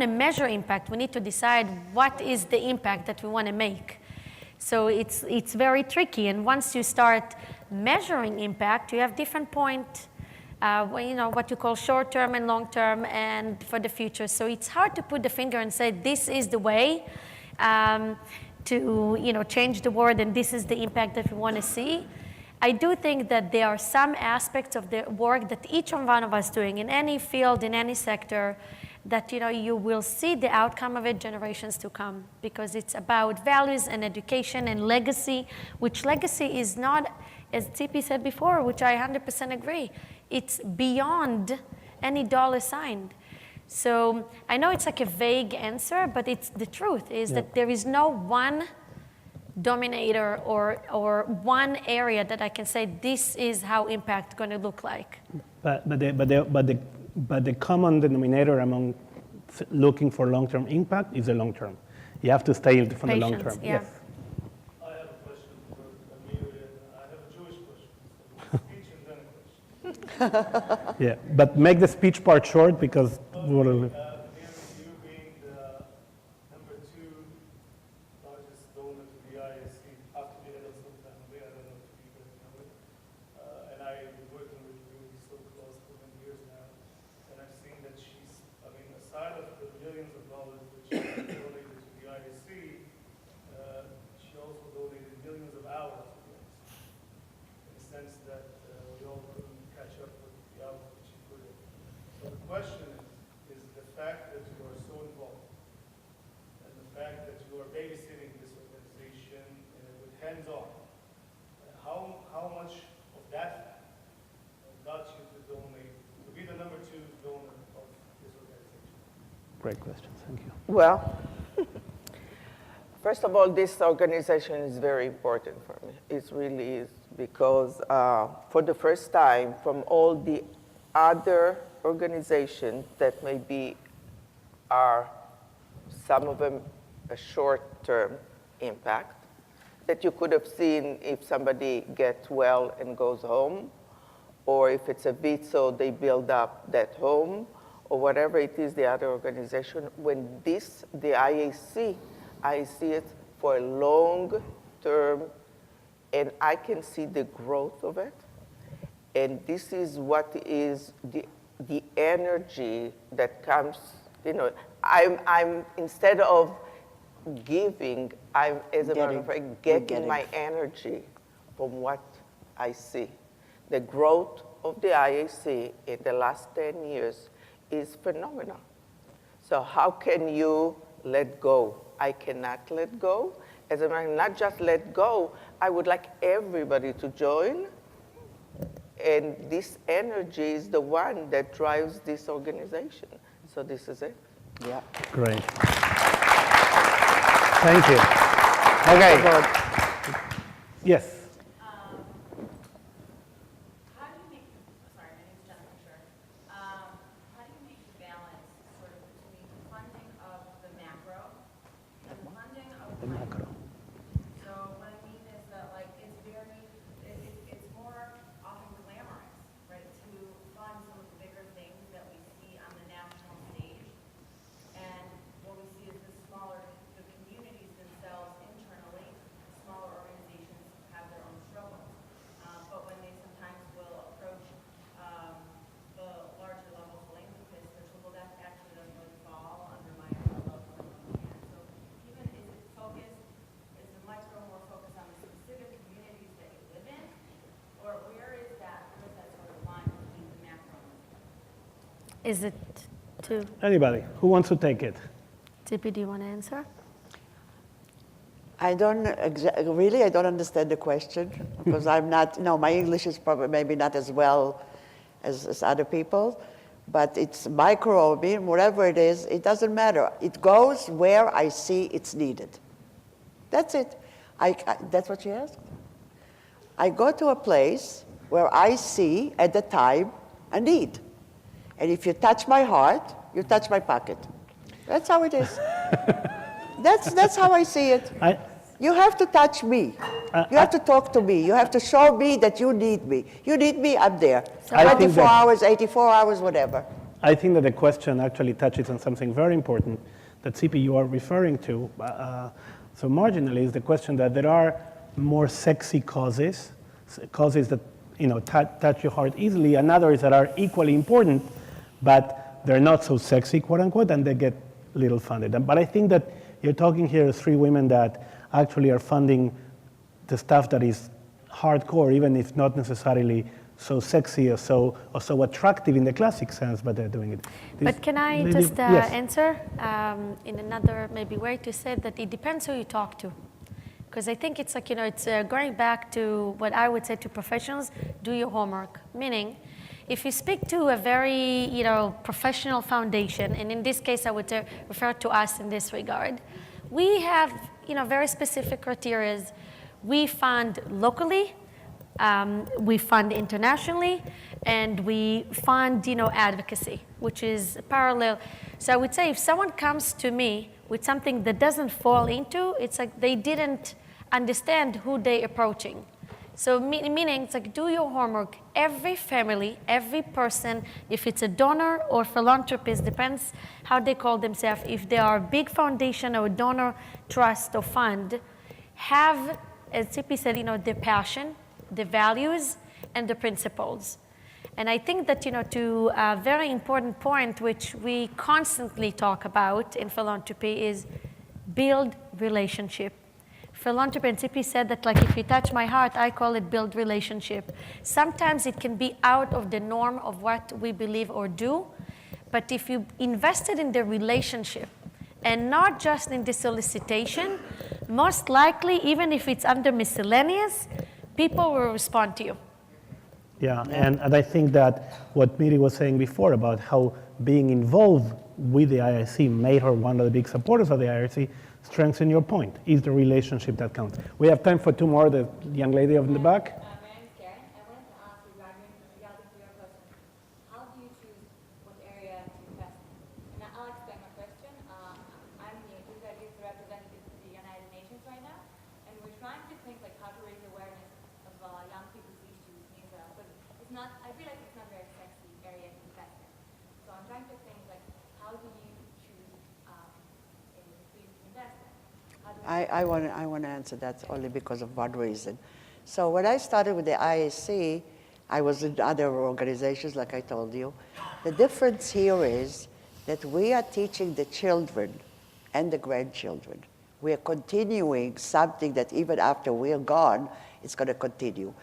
to measure impact, we need to decide what is the impact that we want to make. So it's very tricky. And once you start measuring impact, you have different points, what you call short-term and long-term and for the future. So it's hard to put the finger and say, this is the way to change the world and this is the impact that we want to see. I do think that there are some aspects of the work that each one of us doing in any field, in any sector, that you will see the outcome of it generations to come because it's about values and education and legacy, which legacy is not, as Tzippy said before, which I 100% agree, it's beyond any dollar sign. So I know it's like a vague answer, but it's the truth is that there is no one dominator or one area that I can say this is how impact going to look like. But the common denominator among looking for long-term impact is the long term. You have to stay from the long term. Yeah. Yes. I have a question for Miriam. I have a Jewish question. Speech and then a question. Yeah, but make the speech part short because we'll. Miriam, you being the number 2 largest donor to the ISC, after the head of some family, I don't know if you guys know it. And I've been working with Ruby so close for many years now. And I've seen that she's, aside of the millions of dollars which she donated to the ISC, she also donated millions of hours to us. sense that we all couldn't catch up with the hours that you put in. So the question is the fact that you are so involved and the fact that you are babysitting this organization with hands-on, how much of that got you to donate, to be the number 2 donor of this organization? Great question, thank you. Well, first of all, this organization is very important for me. It really is, because for the first time, from all the other organizations that maybe are, some of them, a short-term impact, that you could have seen if somebody gets well and goes home, or if it's a VITSO, they build up that home, or whatever it is, the other organization. When this, the IAC, I see it for a long term, and I can see the growth of it. And this is what is the energy that comes, I'm instead of giving, I'm, as a matter of fact, getting my energy from what I see. The growth of the IAC in the last 10 years is phenomenal. So how can you let go? I cannot let go. As a matter, not just let go, I would like everybody to join. And this energy is the one that drives this organization. So this is it. Yeah. Great. Thank you. Okay. Yes. How do you make, sorry, my name's Shira. How do you make the balance sort of between the funding of the macro and the funding of the micro? So what I mean is that, like, it's more often glamorous, right, to fund some of the bigger things that we see on the national stage. And what we see is the communities themselves internally, smaller organizations have their own struggles. But when they sometimes will approach the larger level philanthropists, they're told, well, that actually doesn't really fall under my umbrella. So even is it focused, is the micro more focused on the specific communities that you live in? Or where is that sort of line between the macro? Is it to Anybody who wants to take it? Tzippy, do you want to answer? I don't understand the question, because I'm not, my English is probably maybe not as well as other people, but it's micro, whatever it is, it doesn't matter. It goes where I see it's needed. That's it. That's what you asked? I go to a place where I see at the time a need. And if you touch my heart, you touch my pocket. That's how it is. That's how I see it. You have to touch me. You have to talk to me. You have to show me that you need me. You need me, I'm there. So 24 hours, 84 hours, whatever. I think that the question actually touches on something very important that Tzippy you are referring to. So marginally is the question that there are more sexy causes that touch your heart easily, and others that are equally important, but they're not so sexy, quote unquote, and they get little funded. But I think that you're talking here 3 women that actually are funding the stuff that is hardcore, even if not necessarily so sexy or so attractive in the classic sense, but they're doing it. But can I just answer in another maybe way to say that it depends who you talk to. Because I think it's like, it's going back to what I would say to professionals, do your homework. Meaning, if you speak to a very, professional foundation, and in this case I would refer to us in this regard, we have, very specific criteria. We fund locally, we fund internationally, and we fund, advocacy, which is parallel. So I would say if someone comes to me with something that doesn't fall into, it's like they didn't understand who they're approaching. So meaning, it's like do your homework. Every family, every person, if it's a donor or philanthropist, depends how they call themselves. If they are a big foundation or a donor, trust or fund, have, as Tzippy said, the passion, the values, and the principles. And I think that, to a very important point, which we constantly talk about in philanthropy, is build relationship. Philanthropy and Tzippy said that, like, if you touch my heart, I call it build relationship. Sometimes it can be out of the norm of what we believe or do, but if you invested in the relationship and not just in the solicitation, most likely, even if it's under miscellaneous, people will respond to you. Yeah, and I think that what Miri was saying before about how being involved with the IIC made her one of the big supporters of the IIC strengthen your point. Is the relationship that counts. We have time for two more, the young lady up in the back. My name's Karen. I wanted to ask you regarding your question. How do you choose what area to invest in? And I'll explain my question. I'm the Israel Youth Representative to the United Nations right now, and we're trying to think like how to raise awareness of young people's issues in Israel. But it's not. I feel like it's not a very sexy area to invest in. So I'm trying to think like how do you choose in the field to invest in? I want to answer that only because of one reason. So when I started with the IAC, I was in other organizations, like I told you. The difference here is that we are teaching the children and the grandchildren. We are continuing something that even after we are gone, it's going to continue.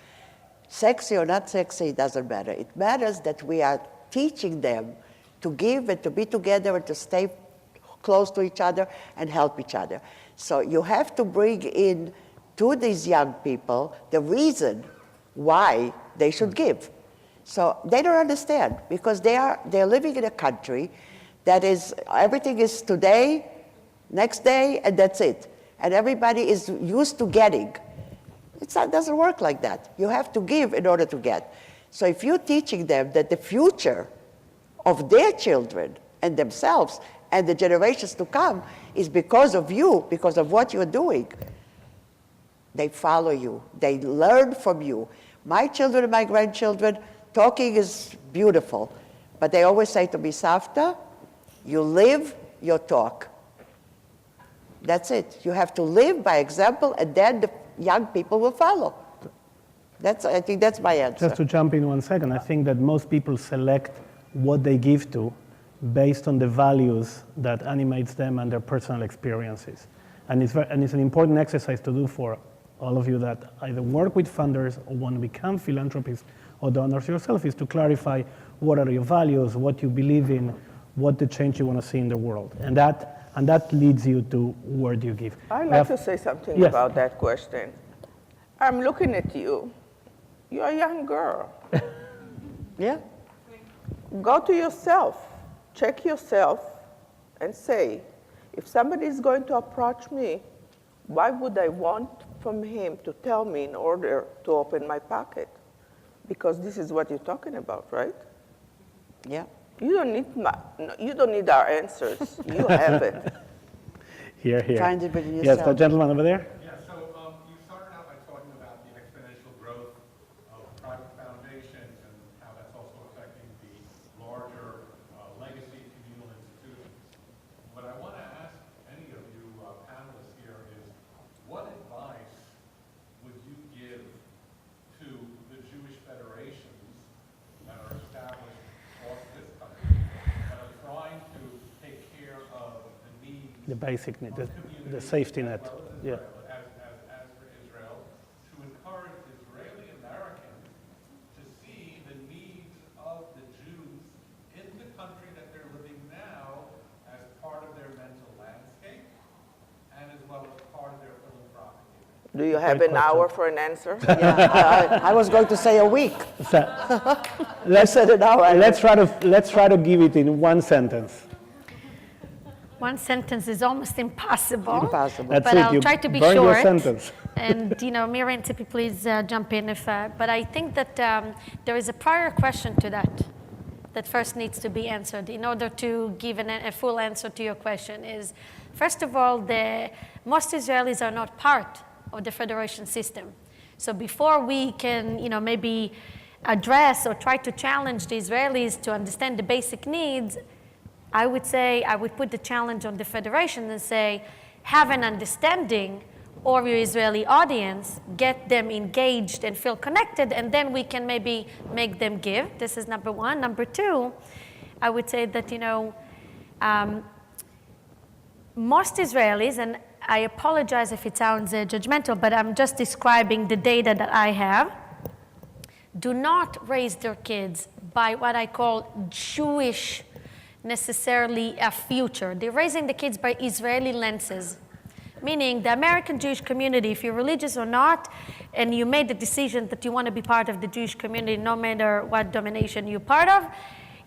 Sexy or not sexy, it doesn't matter. It matters that we are teaching them to give and to be together and to stay close to each other and help each other. So you have to bring in to these young people the reason why they should give. So they don't understand because they're living in a country that is, everything is today, next day, and that's it. And everybody is used to getting. It doesn't work like that. You have to give in order to get. So if you're teaching them that the future of their children and themselves and the generations to come is because of you, because of what you're doing, they follow you. They learn from you. My children and my grandchildren, talking is beautiful, but they always say to me, Savta, you live, you talk. That's it. You have to live by example, and then the young people will follow. I think that's my answer. Just to jump in 1 second, I think that most people select what they give to based on the values that animates them and their personal experiences. And it's an important exercise to do for all of you that either work with funders or want to become philanthropists or donors yourself, is to clarify what are your values, what you believe in, what the change you want to see in the world. And that leads you to where do you give. I'd like to say something about that question. I'm looking at you. You're a young girl. Yeah? Go to yourself. Check yourself and say, if somebody is going to approach me, why would I want from him to tell me in order to open my pocket? Because this is what you're talking about, right? Yeah. You don't need our answers. You have it. Here. Find it within Yes, yourself. the gentleman over there. Yeah, so you started out by talking about the exponential growth of private foundations and how that's also affecting the larger legacy communal institutions. What I want to ask any of you panelists here is, what advice would you give to the Jewish federations that are established across this country that are trying to take care of the needs The basic need, of the safety net. as well as Yeah. as for Israel, to encourage Israeli Americans to see the needs of the Jews in the country that they're living now as part of their mental landscape and as well as part of their philanthropic image. Do you have an hour for an answer? Yeah, I was going to say a week. So, let's said an hour. let's try to give it in one sentence. One sentence is almost impossible. Impossible. That's But it. I'll You try to be burn short. your sentence. And Miriam and Tzippy, please jump in if. But I think that there is a prior question to that first needs to be answered in order to give a full answer to your question. Is first of all, most Israelis are not part of the federation system. So before we can, maybe address or try to challenge the Israelis to understand the basic needs, I would put the challenge on the federation and say, have an understanding of your Israeli audience, get them engaged and feel connected, and then we can maybe make them give. This is number one. Number two, I would say that, most Israelis, and I apologize if it sounds judgmental, but I'm just describing the data that I have, do not raise their kids by what I call Jewish, necessarily a future. They're raising the kids by Israeli lenses, meaning the American Jewish community, if you're religious or not, and you made the decision that you want to be part of the Jewish community, no matter what domination you're part of,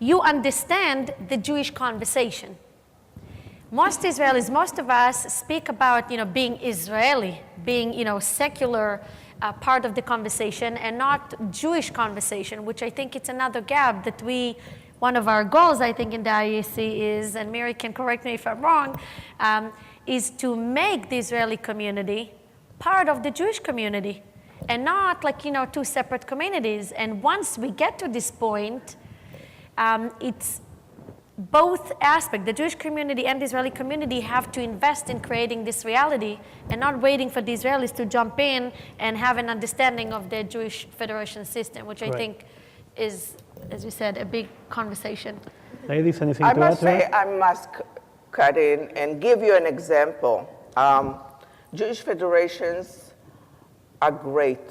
you understand the Jewish conversation. Most Israelis, most of us speak about, being Israeli, being, secular part of the conversation and not Jewish conversation, which I think it's another gap that one of our goals, I think, in the IAC is, and Mary can correct me if I'm wrong, is to make the Israeli community part of the Jewish community and not like, two separate communities. And once we get to this point, it's both aspects, the Jewish community and the Israeli community, have to invest in creating this reality and not waiting for the Israelis to jump in and have an understanding of the Jewish federation system, which I think is, as you said, a big conversation. Ladies, anything I to add must to that? say, I must cut in and give you an example. Jewish federations are great,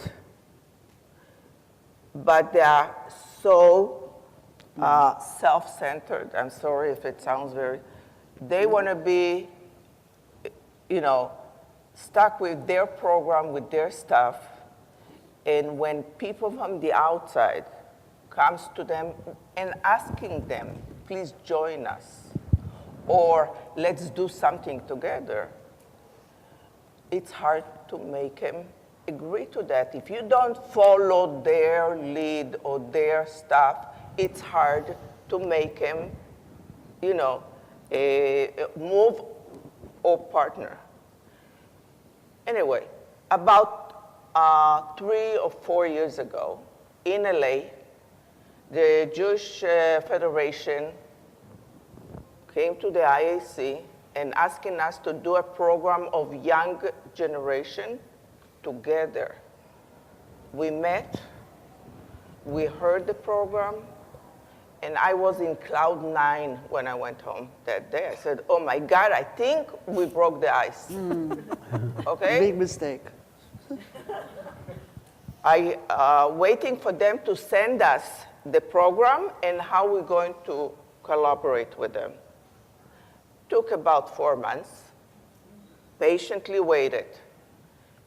but they are so self-centered. I'm sorry if it sounds they want to be, stuck with their program, with their stuff. And when people from the outside comes to them and asking them, please join us, or let's do something together, it's hard to make them agree to that. If you don't follow their lead or their stuff, it's hard to make him, move or partner. Anyway, about 3 or 4 years ago, in LA, the Jewish Federation came to the IAC and asking us to do a program of young generation together. We met, we heard the program, and I was in cloud 9 when I went home that day. I said, oh my God, I think we broke the ice. Okay? Big mistake. Waiting for them to send us the program and how we're going to collaborate with them. Took about 4 months, patiently waited.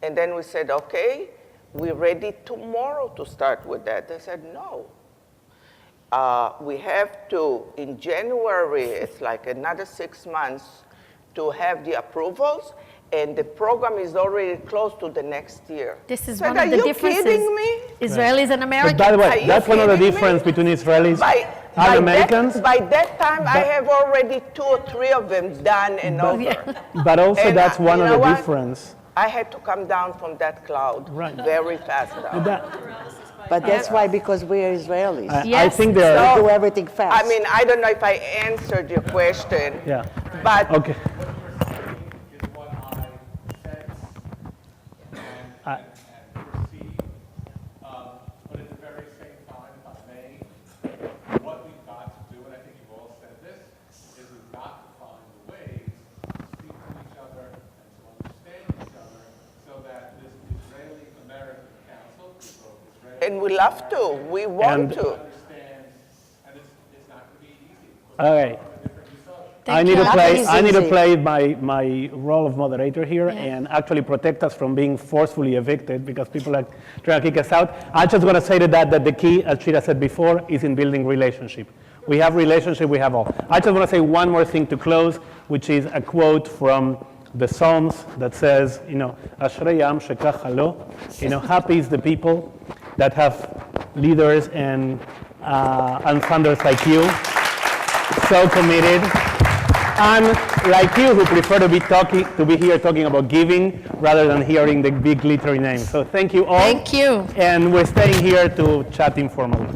And then we said, okay, we're ready tomorrow to start with that. They said, no. We have to, in January, it's like another 6 months to have the approvals, and the program is already close to the next year. This is Said, one of the differences. Are you kidding me? Israelis and Americans. But by the way, Are that's you one of the kidding me? difference between Israelis and Americans. By that time, I have already 2 or 3 of them done and over. But also And, that's one you of know the what? difference. I had to come down from that cloud very fast down. But that's why, because we're Israelis. I Yes. think there are. We do everything fast. I mean, I don't know if I answered your question, Yeah. but Okay. Is what I sense and perceive. But at the very same time, if I may, what we've got to do, and I think you've all said this, is we've got to find ways to speak to each other and to understand each other so that this Israeli-American Council, and we love to, we want And- to. understands, and it's not going to be easy. All right. Different results. I need to play. Nothing I need to easy. play my role of moderator here and actually protect us from being forcefully evicted because people are trying to kick us out. I just want to say to that the key, as Shira said before, is in building relationship. We have relationship. We have all. I just want to say one more thing to close, which is a quote from the Psalms that says, "Ashrei Yam shekach halo." Happy is the people that have leaders and founders like you, so committed. And like you, who prefer to be here talking about giving rather than hearing the big glittery names. So thank you all. Thank you. And we're staying here to chat informally.